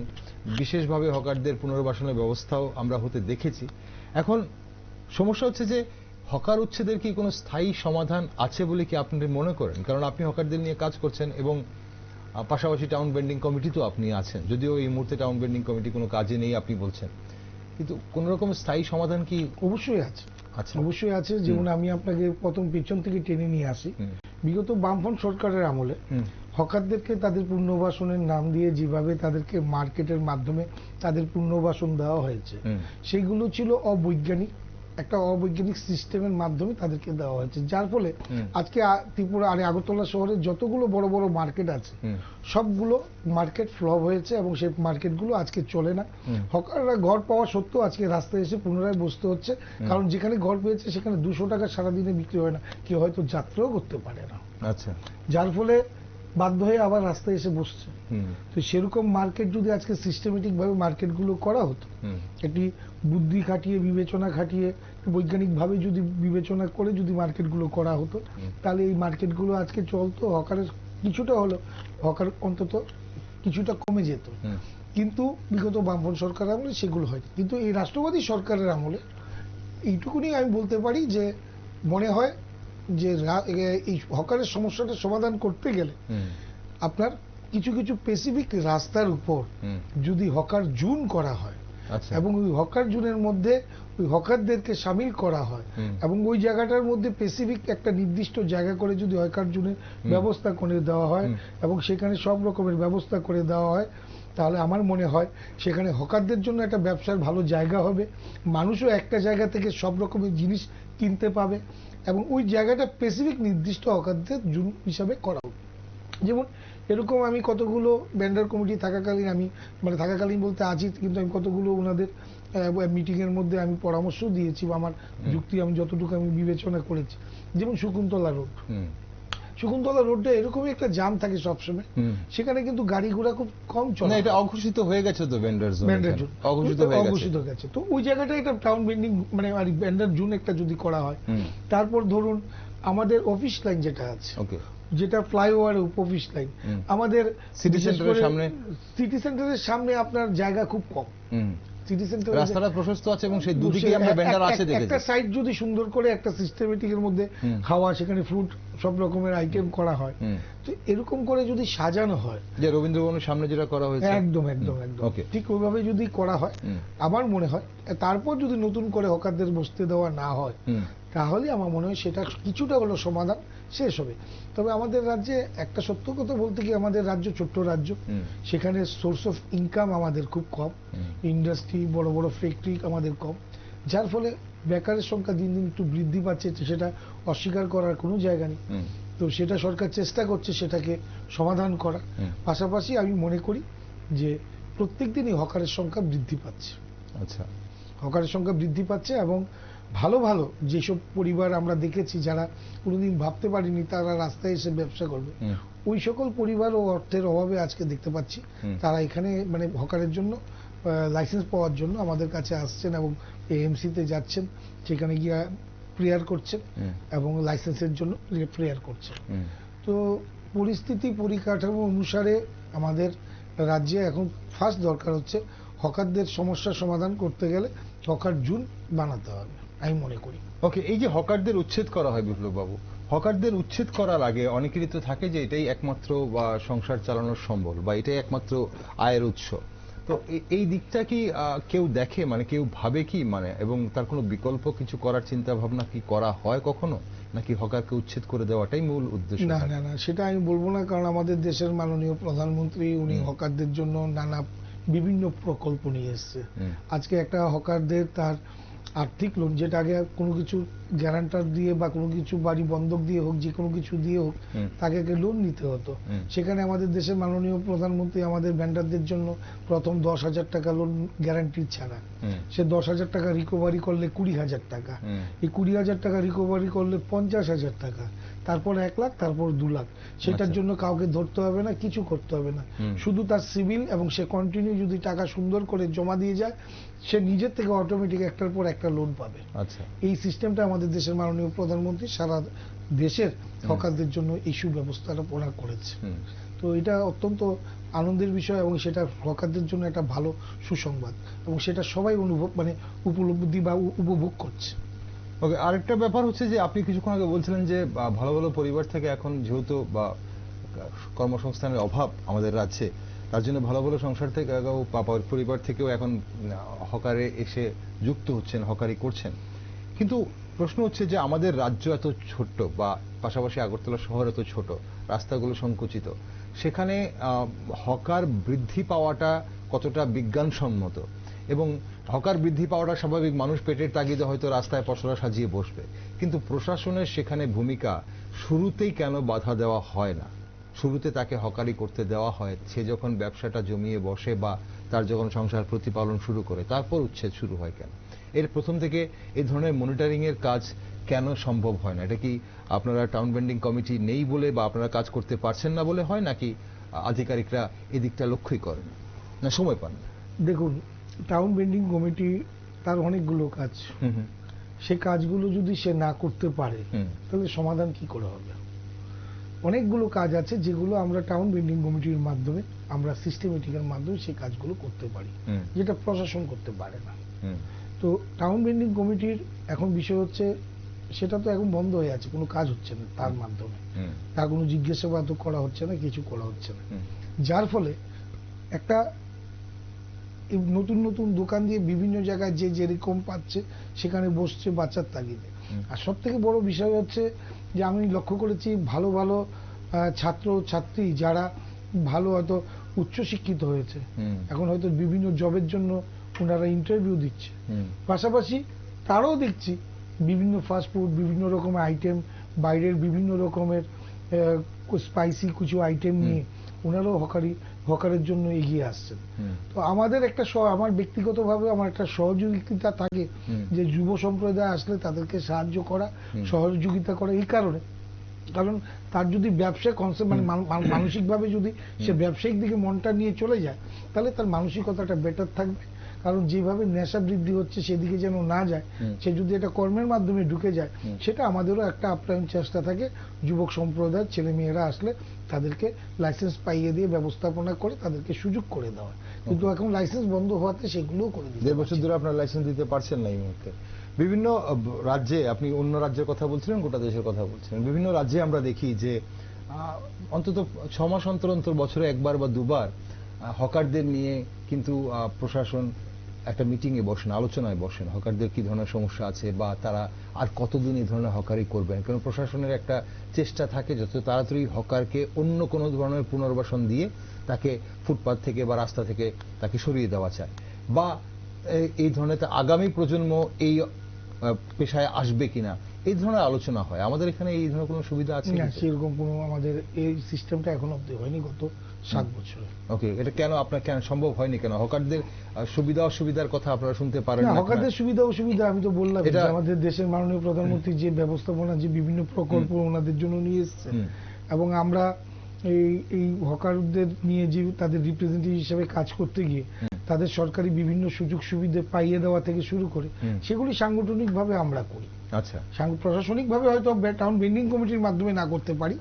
বিশেষভাবে হকারদের পুনর্বাসনের ব্যবস্থাও আমরা হতে দেখেছি। এখন সমস্যা হচ্ছে যে হকার উচ্ছেদের কি কোনো স্থায়ী সমাধান আছে বলে কি আপনি মনে করেন? কারণ আপনি হকারদের নিয়ে কাজ করছেন এবং পাশাপাশি টাউন বেন্ডিং কমিটি তো আপনি আছেন, যদিও এই মুহূর্তে টাউন বেন্ডিং কমিটি কোনো কাজে নেই আপনি বলছেন, কিন্তু কোন রকম স্থায়ী সমাধান কি? অবশ্যই আছে, অবশ্যই আছে। যেমন আমি আপনাকে প্রথম পিছন থেকে টেনে নিয়ে আসি, বিগত বামফ্রন্ট সরকারের আমলে হকারদেরকে তাদের পুনর্বাসনের নাম দিয়ে যেভাবে তাদেরকে মার্কেটের মাধ্যমে তাদের পুনর্বাসন দেওয়া হয়েছে, সেইগুলো ছিল অবৈজ্ঞানিক, একটা অবৈজ্ঞানিক সিস্টেমের মাধ্যমে তাদেরকে দেওয়া হয়েছে, যার ফলে আজকে ত্রিপুরা আর আগরতলা শহরে যতগুলো বড় বড় মার্কেট আছে সবগুলো মার্কেট ফ্লপ হয়েছে এবং সেই মার্কেটগুলো আজকে চলে না। হকাররা ঘর পাওয়া সত্ত্বেও আজকে রাস্তায় এসে পুনরায় বসতে হচ্ছে, কারণ যেখানে ঘর পেয়েছে সেখানে 200 টাকা সারাদিনে বিক্রি হয় না, কেউ হয়তো যাত্রাও করতে পারে না। আচ্ছা, যার ফলে বাধ্য হয়ে আবার রাস্তায় এসে বসছে। তো সেরকম মার্কেট যদি আজকে সিস্টেমেটিক ভাবে মার্কেটগুলো করা হতো, একটি বুদ্ধি খাটিয়ে বিবেচনা খাটিয়ে বৈজ্ঞানিক ভাবে যদি বিবেচনা করে যদি মার্কেটগুলো করা হতো, তাহলে এই মার্কেটগুলো আজকে চলতো, হকারের কিছুটা হলো হকার অন্তত কিছুটা কমে যেত, কিন্তু বিগত বামফ্রন্ট সরকার আমলে সেগুলো হয়। কিন্তু এই রাষ্ট্রবাদী সরকারের আমলে এইটুকুনি আমি বলতে পারি যে মনে হয় যে এই হকারের সমস্যাটা সমাধান করতে গেলে আপনার কিছু কিছু স্পেসিফিক রাস্তার উপর যদি হকার জোন করা হয় এবং ওই হকার জোনের মধ্যে ওই হকারদেরকে সামিল করা হয় এবং ওই জায়গাটার মধ্যে স্পেসিফিক একটা নির্দিষ্ট জায়গা করে যদি হকার জোনের ব্যবস্থা করে দেওয়া হয় এবং সেখানে সব রকমের ব্যবস্থা করে দেওয়া হয়, তাহলে আমার মনে হয় সেখানে হকারদের জন্য একটা ব্যবসার ভালো জায়গা হবে, মানুষও একটা জায়গা থেকে সব রকমের জিনিস কিনতে পাবে এবং ওই জায়গাটা স্পেসিফিক নির্দিষ্ট হকারদের জোন হিসাবে করা হবে। যেমন এরকম আমি কতগুলো ভেন্ডার কমিটি থাকাকালীন আমি থাকাকালীন বলতে আছি, কিন্তু আমি কতগুলো ওনাদের মিটিং এর মধ্যে আমি পরামর্শ দিয়েছি বা আমার যুক্তি আমি যতটুকু আমি বিবেচনা করেছি। যেমন শকুন্তলা রোড, শকুন্তলা রোডে এরকমই একটা জাম থাকে সবসময়, সেখানে কিন্তু গাড়ি ঘোড়া খুব কম চলে। এটা অঘোষিত হয়ে গেছে তো ভেন্ডার জোন, অঘোষিত হয়ে গেছে। তো ওই জায়গাটা একটা টাউন বেন্ডিং মানে ভেন্ডার জোন একটা যদি করা হয়, তারপর ধরুন আমাদের অফিস লাইন যেটা আছে, যেটা ফ্লাইওভার অফিস লাইন, আমাদের সিটি সেন্টারের সামনে আপনার জায়গা খুব কম, সিটি সেন্টার রাস্তাটা প্রশস্ত আছে এবং সেই দুদিকে আমরা ভেন্ডার আছে দেখেছি। একটা সাইড যদি সুন্দর করে একটা সিস্টেমেটিক এর মধ্যে খাওয়া, সেখানে ফ্রুট সব রকমের আইটেম করা হয়, তো এরকম করে যদি সাজানো হয়, যে রবীন্দ্র ভবনের সামনে যেটা করা হয়েছে, একদম একদম একদম ঠিক ওইভাবে যদি করা হয়, আমার মনে হয় তারপর যদি নতুন করে হকারদের বসতে দেওয়া না হয়, তাহলে আমার মনে হয় সেটা কিছুটা হলো সমাধান শেষ হবে। তবে আমাদের রাজ্যে একটা সত্য কথা বলতে কি, আমাদের রাজ্য ছোট্ট রাজ্য, সেখানে সোর্স অফ ইনকাম আমাদের খুব কম, ইন্ডাস্ট্রি বড় বড় ফ্যাক্টরি আমাদের কম, যার ফলে বেকারের সংখ্যা দিন দিন একটু বৃদ্ধি পাচ্ছে, সেটা অস্বীকার করার কোনো জায়গা নেই। তো সেটা সরকার চেষ্টা করছে সেটাকে সমাধান করা। পাশাপাশি আমি মনে করি যে প্রত্যেক দিনই হকারের সংখ্যা বৃদ্ধি পাচ্ছে। আচ্ছা, হকারের সংখ্যা বৃদ্ধি পাচ্ছে এবং ভালো ভালো যেসব পরিবার আমরা দেখেছি যারা কোনোদিন ভাবতে পারিনি তারা রাস্তায় এসে ব্যবসা করবে, ওই সকল পরিবার ও অর্থের অভাবে আজকে দেখতে পাচ্ছি তারা এখানে মানে হকারের জন্য লাইসেন্স পাওয়ার জন্য আমাদের কাছে আসছেন এবং এএমসিতে যাচ্ছেন, সেখানে গিয়ে প্রেয়ার করছেন এবং লাইসেন্সের জন্য প্রেয়ার করছেন। তো পরিস্থিতি পরিকাঠামো অনুসারে আমাদের রাজ্যে এখন ফার্স্ট দরকার হচ্ছে হকারদের সমস্যার সমাধান করতে গেলে হকার জোন বানাতে হবে আমি মনে করি। ওকে, এই যে হকারদের উচ্ছেদ করা হয় বিপ্লব বাবু, হকারদের উচ্ছেদ করার আগে অনেকেরই তো থাকে যে এটাই একমাত্র বা সংসার চালানোর সম্বল বা এটাই একমাত্র আয়ের উৎস, তো এই দিকটা কি কেউ দেখে, মানে কেউ ভাবে কি, মানে এবং তার কোনো বিকল্প কিছু করার চিন্তা ভাবনা কি করা হয় কখনো, নাকি হকারকে উচ্ছেদ করে দেওয়াটাই মূল উদ্দেশ্য? না না না, সেটা আমি বলবো না, কারণ আমাদের দেশের মাননীয় প্রধানমন্ত্রী উনি হকারদের জন্য নানা বিভিন্ন প্রকল্প নিয়ে এসছে। আজকে একটা হকারদের তার আর্থিক লোন, যেটা আগে কোনো কিছু গ্যারান্টার দিয়ে বা কোনো কিছু বাড়ি বন্ধক দিয়ে হোক, যে কোনো কিছু দিয়ে হোক তাকে লোন নিতে হতো, সেখানে আমাদের দেশের মাননীয় প্রধানমন্ত্রী আমাদের ভেন্ডারদের জন্য প্রথম 10,000 টাকা লোন গ্যারান্টি ছাড়া, সে 10,000 টাকা রিকভারি করলে 20,000 টাকা, এই 20,000 টাকা রিকভারি করলে 50,000 টাকা, তারপর 1 লাখ, তারপর 2 লাখ। সেটার জন্য কাউকে ধরতে হবে না, কিছু করতে হবে না, শুধু তার সিভিল এবং সে কন্টিনিউ যদি টাকা সুন্দর করে জমা দিয়ে যায়, সে নিজের থেকে অটোমেটিক একটার পর একটা লোন পাবে। আচ্ছা, এই সিস্টেমটা আমাদের দেশের মাননীয় প্রধানমন্ত্রী সারা দেশের হকারদের জন্য এই সুব্যবস্থাটা ওরা করেছে। তো এটা অত্যন্ত আনন্দের বিষয় এবং সেটা হকারদের জন্য একটা ভালো সুসংবাদ এবং সেটা সবাই উপলব্ধি বা উপভোগ করছে। ওকে, আরেকটা ব্যাপার হচ্ছে যে আপনি কিছুক্ষণ আগে বলছিলেন যে ভালো ভালো পরিবার থেকে এখন যেহেতু বা কর্মসংস্থানের অভাব আমাদের রাজ্যে, তার জন্য ভালো ভালো সংসার থেকে পরিবার থেকেও এখন হকারে এসে যুক্ত হচ্ছেন, হকারি করছেন। কিন্তু প্রশ্ন হচ্ছে যে আমাদের রাজ্য এত ছোট্ট বা পাশাপাশি আগরতলা শহর এত ছোট, রাস্তাগুলো সংকুচিত, সেখানে হকার বৃদ্ধি পাওয়াটা কতটা বিজ্ঞানসম্মত, এবং হকার বৃদ্ধি পাওয়াটা স্বাভাবিক, মানুষ পেটের তাগিদে হয়তো রাস্তায় পসরা সাজিয়ে বসবে, কিন্তু প্রশাসনের সেখানে ভূমিকা শুরুতেই কেন বাধা দেওয়া হয় না? শুরুতে তাকে হকারি করতে দেওয়া হয়, সে যখন ব্যবসাটা জমিয়ে বসে বা তার যখন সংসার প্রতিপালন শুরু করে, তারপর উচ্ছেদ শুরু হয় কেন? এর প্রথম থেকে এই ধরনের মনিটরিং এর কাজ কেন সম্ভব হয় না? এটা কি আপনারা টাউন বেন্ডিং কমিটি নেই বলে বা আপনারা কাজ করতে পারছেন না বলে হয়, নাকি আধিকারিকরা এদিকটা লক্ষ্যই করেন না, সময় পান না? দেখুন, টাউন বেন্ডিং কমিটি তার অনেকগুলো কাজ, সে কাজগুলো যদি সে না করতে পারে তাহলে সমাধান কি করে হবে? অনেকগুলো কাজ আছে যেগুলো আমরা টাউন বিল্ডিং কমিটির মাধ্যমে আমরা সিস্টেমেটিকের মাধ্যমে সেই কাজগুলো করতে পারি, যেটা প্রশাসন করতে পারে না। তো টাউন বিল্ডিং কমিটির এখন বিষয় হচ্ছে সেটা তো এখন বন্ধ হয়ে আছে, কোনো কাজ হচ্ছে না তার মাধ্যমে, তার কোনো জিজ্ঞাসাবাদ করা হচ্ছে না, কিছু করা হচ্ছে না, যার ফলে একটা নতুন নতুন দোকান দিয়ে বিভিন্ন জায়গায় যে যেরকম পাচ্ছে সেখানে বসছে বাচ্চার তাগিদে। আর সব থেকে বড় বিষয় হচ্ছে যে আমি লক্ষ্য করেছি ভালো ভালো ছাত্র ছাত্রী যারা ভালো হয়তো উচ্চশিক্ষিত হয়েছে, এখন হয়তো বিভিন্ন জবের জন্য ওনারা ইন্টারভিউ দিচ্ছে, পাশাপাশি তারাও দেখছি বিভিন্ন ফাস্টফুড, বিভিন্ন রকমের আইটেম, বাইরের বিভিন্ন রকমের স্পাইসি কিছু আইটেম নিয়ে ওনারাও হকারের জন্য এগিয়ে আসছেন। তো আমাদের একটা আমার ব্যক্তিগতভাবে আমার একটা সহযোগিতা থাকে যে যুব সম্প্রদায় আসলে তাদেরকে সাহায্য করা, সহযোগিতা করা, এই কারণ তার যদি ব্যবসা কনসেপ্ট মানে মানসিকভাবে যদি সে ব্যবসায়িক দিকে মনটা নিয়ে চলে যায় তাহলে তার মানসিকতাটা বেটার থাকবে। কারণ যেভাবে নেশা বৃদ্ধি হচ্ছে সেদিকে যেন না যায়, সে যদি এটা কর্মের মাধ্যমে ঢুকে যায়, সেটা আমাদেরও একটা আপ্রাণ চেষ্টা থাকে যুবক সম্প্রদায়ের ছেলে মেয়েরা আসলে তাদেরকে লাইসেন্স পাইয়ে দিয়ে ব্যবস্থাপনা করে তাদেরকে সুযোগ করে দেওয়া। কিন্তু এখন লাইসেন্স বন্ধ হওয়াতে সেগুলোও করে দিতে 1.5 বছর ধরে আপনার লাইসেন্স দিতে পারছেন না এই মুহূর্তে। বিভিন্ন রাজ্যে, আপনি অন্য রাজ্যের কথা বলছিলেন, গোটা দেশের কথা বলছিলেন, বিভিন্ন রাজ্যে আমরা দেখি যে অন্তত 6 মাস অন্তর অন্তর, বছরে একবার বা দুবার হকারদের নিয়ে কিন্তু প্রশাসন একটা মিটিং এ বসেন, আলোচনায় বসেন, হকারদের কি ধরনের সমস্যা আছে বা তারা আর কতদিন এই ধরনের হকারি করবেন। কারণ প্রশাসনের একটা চেষ্টা থাকে যত তাড়াতাড়ি হকারকে অন্য কোনো ধরনের পুনর্বাসন দিয়ে তাকে ফুটপাথ থেকে বা রাস্তা থেকে তাকে সরিয়ে দেওয়া চায়, বা এই ধরনের আগামী প্রজন্ম এই পেশায় আসবে কিনা, এই ধরনের আলোচনা হয়। আমাদের এখানে এই ধরনের কোনো সুবিধা আছে না? সেরকম কোনো আমাদের এই সিস্টেমটা এখন অব্দি হয়নি গত 7 বছরে। ওকে, এটা কেন আপনার কেন সম্ভব হয়নি? কেন হকারদের সুবিধা অসুবিধার কথা আপনারা শুনতে পারেন না? হকারদের সুবিধা অসুবিধা আমি তো বললাম, আমাদের দেশের মাননীয় প্রধানমন্ত্রী যে ব্যবস্থাপনা, যে বিভিন্ন প্রকল্প ওনাদের জন্য নিয়ে এসেছেন, এবং আমরা এই হকারদের নিয়ে যে তাদের রিপ্রেজেন্টেটিভ হিসেবে কাজ করতে গিয়ে তাদের সরকারি বিভিন্ন সুযোগ সুবিধা পাইয়ে দেওয়া থেকে শুরু করে সেগুলি সাংগঠনিকভাবে আমরা করি। আচ্ছা, প্রশাসনিকভাবে হয়তো টাউন বিল্ডিং কমিটির মাধ্যমে না করতে পারি,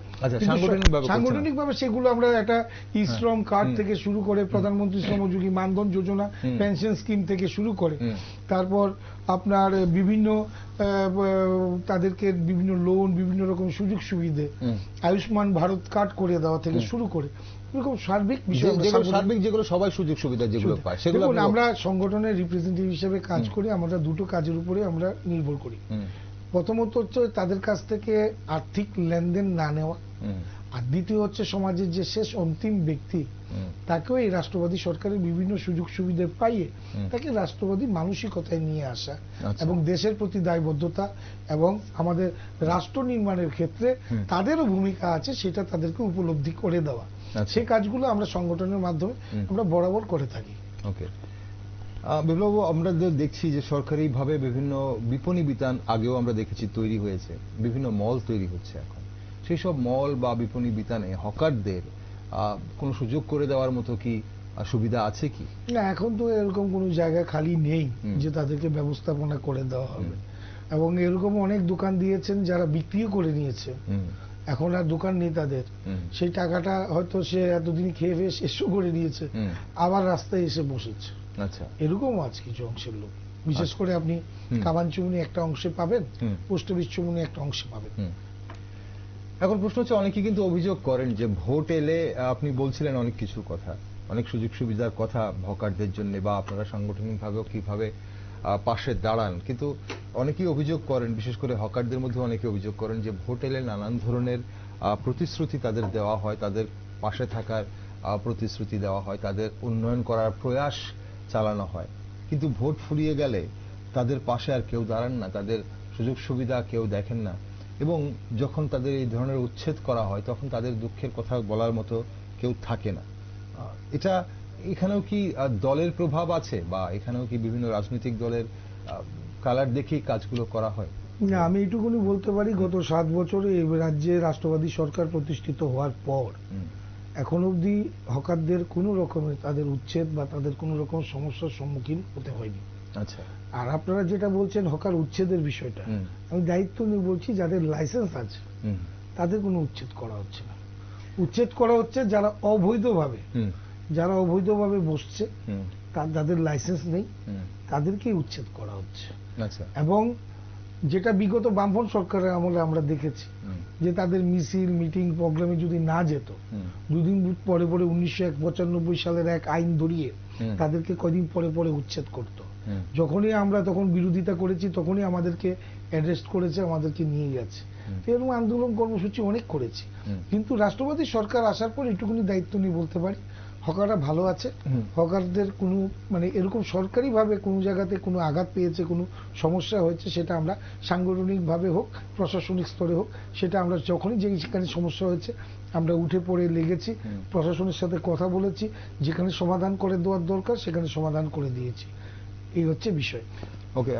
সাংগঠনিকভাবে সেগুলো আমরা একটা শ্রম কার্ড থেকে শুরু করে প্রধানমন্ত্রী শ্রমযোগী মানধন যোজনা, পেনশন স্কিম থেকে শুরু করে তারপর আপনার বিভিন্ন তাদেরকে বিভিন্ন লোন, বিভিন্ন রকম সুযোগ সুবিধে, আয়ুষ্মান ভারত কার্ড করে দেওয়া থেকে শুরু করে এরকম সার্বিক বিষয়, যেগুলো সবাই সুযোগ সুবিধা যেগুলো পায় সেগুলো আমরা সংগঠনের রিপ্রেজেন্টেটিভ হিসেবে কাজ করি। আমরা দুটো কাজের উপরে আমরা নির্ভর করি। প্রথমত হচ্ছে তাদের কাছ থেকে আর্থিক লেনদেন না নেওয়া, আর দ্বিতীয় হচ্ছে সমাজের যে শেষ অন্তিম ব্যক্তি তাকেও এই রাষ্ট্রবাদী সরকারের বিভিন্ন সুযোগ সুবিধা পাইয়ে তাকে রাষ্ট্রবাদী মানসিকতায় নিয়ে আসা, এবং দেশের প্রতি দায়বদ্ধতা এবং আমাদের রাষ্ট্র নির্মাণের ক্ষেত্রে তাদেরও ভূমিকা আছে সেটা তাদেরকে উপলব্ধি করে দেওয়া। সেই কাজগুলো আমরা সংগঠনের মাধ্যমে আমরা বরাবর করে থাকি। ওকে, বিপ্লব, আমরা দেখছি যে সরকারিভাবে বিভিন্ন বিপণী বিতান আগেও আমরা দেখেছি তৈরি হয়েছে, বিভিন্ন মল তৈরি হচ্ছে এখন। সেই সব মল বা বিপণী বিতানে হকারদের কোনো সুযোগ করে দেওয়ার মতো কি সুবিধা আছে কি? না, এখন তো এরকম কোনো জায়গা খালি নেই যে তাদেরকে ব্যবস্থাপনা করে দেওয়া হবে, এবং এরকম অনেক দোকান দিয়েছেন যারা বিক্রিও করে নিয়েছে, এখন আর দোকান নেই তাদের। সেই টাকাটা হয়তো সে এতদিন খেয়ে ফেয়ে শেষও করে নিয়েছে, আবার রাস্তায় এসে বসেছে। আচ্ছা, এরকমও আছে কিছু অংশের লোক, বিশেষ করে আপনি কামান চুমুনি একটা অংশে পাবেন, পোস্ট অফিস চুমুনি একটা অংশে পাবেন। এখন প্রশ্ন হচ্ছে, অনেকে কিন্তু অভিযোগ করেন যে ভোট এলে, আপনি বলছিলেন অনেক কিছু কথা, অনেক সুযোগ সুবিধার কথা হকারদের জন্য, বা আপনারা সাংগঠনিকভাবেও কিভাবে পাশে দাঁড়ান, কিন্তু অনেকেই অভিযোগ করেন, বিশেষ করে হকারদের মধ্যে অনেকে অভিযোগ করেন যে ভোট এলে নানান ধরনের প্রতিশ্রুতি তাদের দেওয়া হয়, তাদের পাশে থাকার প্রতিশ্রুতি দেওয়া হয়, তাদের উন্নয়ন করার প্রয়াস চালানো হয়, কিন্তু ভোট ফুরিয়ে গেলে তাদের পাশে আর কেউ দাঁড়ান না, তাদের সুযোগ সুবিধা কেউ দেখেন না, এবং যখন তাদের এই ধরনের উচ্ছেদ করা হয় তখন তাদের দুঃখের কথা বলার মতো কেউ থাকে না। এটা এখানেও কি দলের প্রভাব আছে, বা এখানেও কি বিভিন্ন রাজনৈতিক দলের কালার দেখেই কাজগুলো করা হয়? না, আমি এইটুকুনি বলতে পারি, গত 7 বছরে এই রাজ্যে রাষ্ট্রবাদী সরকার প্রতিষ্ঠিত হওয়ার পর এখন অবধি হকারদের কোনো রকমের তাদের উচ্ছেদ বা তাদের কোনো রকম সমস্যার সম্মুখীন হতে হয়নি। আচ্ছা, আর আপনারা যেটা বলছেন হকার উচ্ছেদের বিষয়টা, আমি দায়িত্ব নিয়ে বলছি যাদের লাইসেন্স আছে তাদের কোনো উচ্ছেদ করা হচ্ছে না। উচ্ছেদ করা হচ্ছে যারা অবৈধভাবে বসছে, যাদের লাইসেন্স নেই, তাদেরকেই উচ্ছেদ করা হচ্ছে। এবং যেটা বিগত বামফ্রন্ট সরকারের আমলে আমরা দেখেছি যে তাদের মিছিল, মিটিং, প্রোগ্রামে যদি না যেত, দুদিন পরে পরে 1995 সালের এক আইন ধরিয়ে তাদেরকে কদিন পরে পরে উচ্ছেদ করত। যখনই আমরা তখন বিরোধিতা করেছি, তখনই আমাদেরকে অ্যারেস্ট করেছে, আমাদেরকে নিয়ে গেছে। এরকম আন্দোলন কর্মসূচি অনেক করেছি। কিন্তু রাষ্ট্রবাদী সরকার আসার পর একটুখানি দায়িত্ব নিয়ে বলতে পারি, হকাররা ভালো আছে। হকারদের কোনো এরকম সরকারি ভাবে কোনো জায়গাতে কোনো আঘাত পেয়েছে, কোনো সমস্যা হয়েছে, সেটা আমরা সাংগঠনিক ভাবে হোক, প্রশাসনিক স্তরে হোক, সেটা আমরা যখনই যেখানে সমস্যা হয়েছে আমরা উঠে পড়ে লেগেছি, প্রশাসনের সাথে কথা বলেছি, যেখানে সমাধান করে দেওয়ার দরকার সেখানে সমাধান করে দিয়েছি। এই হচ্ছে বিষয়। ওকে,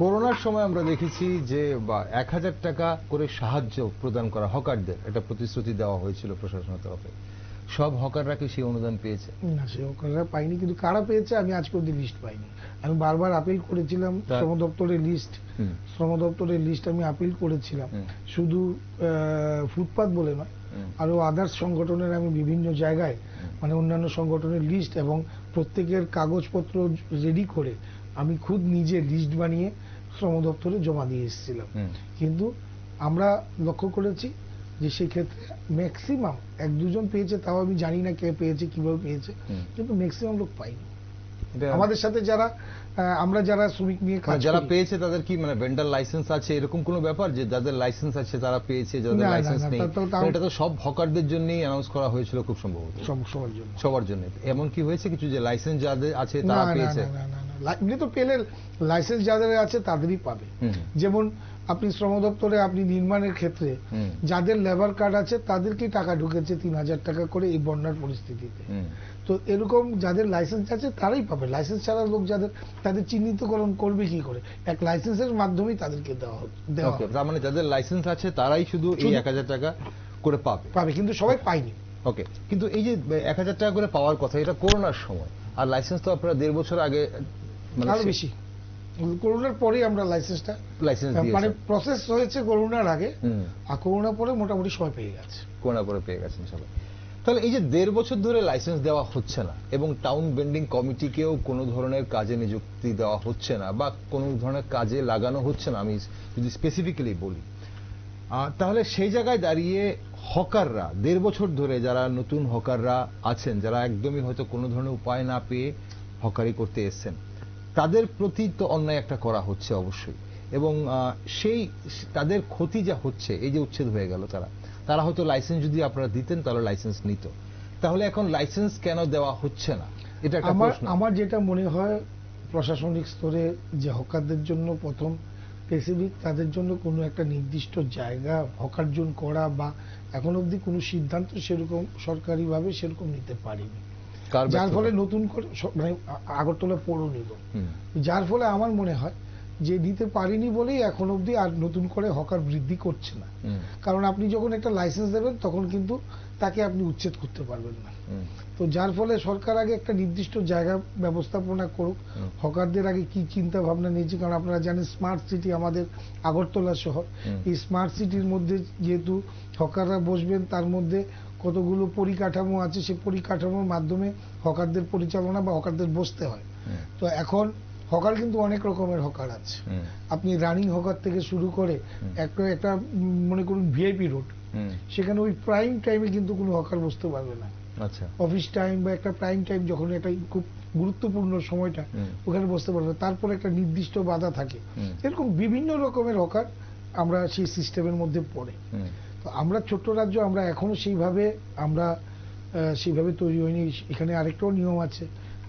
করোনার সময় আমরা দেখেছি যে 1000 টাকা করে সাহায্য প্রদান করা হকারদের, এটা প্রতিশ্রুতি দেওয়া হয়েছিল প্রশাসনের তরফে। সব হকাররা কি সেই অনুদান পেয়েছে? না, সেই হকাররা পাইনি। কিন্তু কারা পেয়েছে আমি আজকে অব্দি লিস্ট পাইনি। আমি বারবার আপিল করেছিলাম শ্রম দপ্তরের লিস্ট আমি আপিল করেছিলাম। শুধু ফুটপাত বলে নয়, আরো আদার্স সংগঠনের আমি বিভিন্ন জায়গায় অন্যান্য সংগঠনের লিস্ট এবং প্রত্যেকের কাগজপত্র রেডি করে আমি খুদ নিজে লিস্ট বানিয়ে শ্রম দপ্তরে জমা দিয়ে এসেছিলাম। কিন্তু আমরা লক্ষ্য করেছি যে সেক্ষেত্রে ম্যাক্সিমাম 1-2 জন পেয়েছে, তাও আমি জানি না কে পেয়েছে, কিভাবে পেয়েছে, কিন্তু ম্যাক্সিমাম লোক পাইনি। আমাদের সাথে আমরা যারা শ্রমিক নিয়ে কাজ যারা পেয়েছে তাদের কি ভেন্ডার লাইসেন্স আছে, এরকম কোনো ব্যাপার যে যাদের লাইসেন্স আছে তারা পেয়েছে, যাদের লাইসেন্স নেই? এটা তো সব হকারদের জন্যই অ্যানাউন্স করা হয়েছিল খুব সম্ভবত, সবার জন্য। এমন কি হয়েছে কিছু যে লাইসেন্স যাদের আছে তারা পেয়েছে? এমনি তো পেলে লাইসেন্স যাদের আছে তাদেরই পাবে। যেমন আপনি শ্রম দপ্তরে আপনি নির্মাণের ক্ষেত্রে যাদের লেবার কার্ড আছে তাদেরকেই টাকা ঢুকেছে 3000 টাকা করে এই বন্যার পরিস্থিতিতে। তো এরকম যাদের লাইসেন্স আছে তারাই পাবে। লাইসেন্স ছাড়া লোক তাদের চিহ্নিতকরণ করবে কি করে? এক লাইসেন্সের মাধ্যমেই তাদেরকে দেওয়া হবে। তার মানে যাদের লাইসেন্স আছে তারাই শুধু এই 1000 টাকা করে পাবে, কিন্তু সবাই পায়নি। ওকে, কিন্তু এই যে 1000 টাকা করে পাওয়ার কথা, এটা করোনার সময়, আর লাইসেন্স তো আপনারা 1.5 বছর আগে, আরো বেশি। করোনার পরে আমরা লাইসেন্স প্রসেস হয়েছে করোনার আগে, আর করোনার পরে মোটামুটি সবাই পেয়ে গেছে। করোনার পরে পেয়ে গেছেন সবাই। তাহলে এই যে 1.5 বছর ধরে লাইসেন্স দেওয়া হচ্ছে না এবং টাউন বেন্ডিং কমিটিকেও কোনো ধরনের কাজে নিযুক্তি দেওয়া হচ্ছে না বা কোনো ধরনের কাজে লাগানো হচ্ছে না, আমি যদি স্পেসিফিক্যালি বলি, তাহলে সেই জায়গায় দাঁড়িয়ে হকাররা 1.5 বছর ধরে, যারা নতুন হকাররা আছেন, যারা একদমই হয়তো কোনো ধরনের উপায় না পেয়ে হকারি করতে এসছেন, তাদের প্রতি তো অন্যায় একটা করা হচ্ছে অবশ্যই। এবং সেই তাদের ক্ষতি যা হচ্ছে, এই যে উচ্ছেদ হয়ে গেল, তারা হয়তো লাইসেন্স যদি আপনারা দিতেন তাহলে লাইসেন্স নিত। তাহলে এখন লাইসেন্স কেন দেওয়া হচ্ছে না? এটা একটা প্রশ্ন। আমার যেটা মনে হয়, প্রশাসনিক স্তরে যে হকারদের জন্য প্রথম স্পেসিফিক তাদের জন্য কোনো একটা নির্দিষ্ট জায়গা হকার জোন করা বা এখন অবধি কোনো সিদ্ধান্ত সেরকম সরকারিভাবে সেরকম নিতে পারিনি, যার ফলে নতুন করে আগরতলা পৌর নিগম, যার ফলে আমার মনে হয় যে দিতে পারিনি বলেই এখন অবধি আর নতুন করে হকার বৃদ্ধি করছে না। কারণ আপনি যখন একটা লাইসেন্স দেবেন তখন কিন্তু তাকে আপনি উচ্ছেদ করতে পারবেন না। তো যার ফলে সরকার আগে একটা নির্দিষ্ট জায়গা ব্যবস্থাপনা করুক। হকারদের আগে কি চিন্তা ভাবনা নিয়েছে, কারণ আপনারা জানেন স্মার্ট সিটি আমাদের আগরতলা শহর, এই স্মার্ট সিটির মধ্যে যেহেতু হকাররা বসবেন, তার মধ্যে কতগুলো পরিকাঠামো আছে, সেই পরিকাঠামোর মাধ্যমে হকারদের পরিচালনা বা হকারদের বসতে হয়। তো এখন হকার কিন্তু অনেক রকমের হকার আছে। আপনি রানিং হকার থেকে শুরু করে একটা মনে করুন ভিআইপি রোড, সেখানে ওই প্রাইম টাইমে কিন্তু কোনো হকার বসতে পারবে না। অফিস টাইম বা একটা প্রাইম টাইম যখন এটা খুব গুরুত্বপূর্ণ সময়টা, ওখানে বসতে পারবে। তারপর একটা নির্দিষ্ট বাধা থাকে। এরকম বিভিন্ন রকমের হকার আমরা সেই সিস্টেমের মধ্যে পড়ে। তো আমরা ছোট্ট রাজ্য, আমরা এখনো সেইভাবে তৈরি হয়নি। এখানে আরেকটাও নিয়ম আছে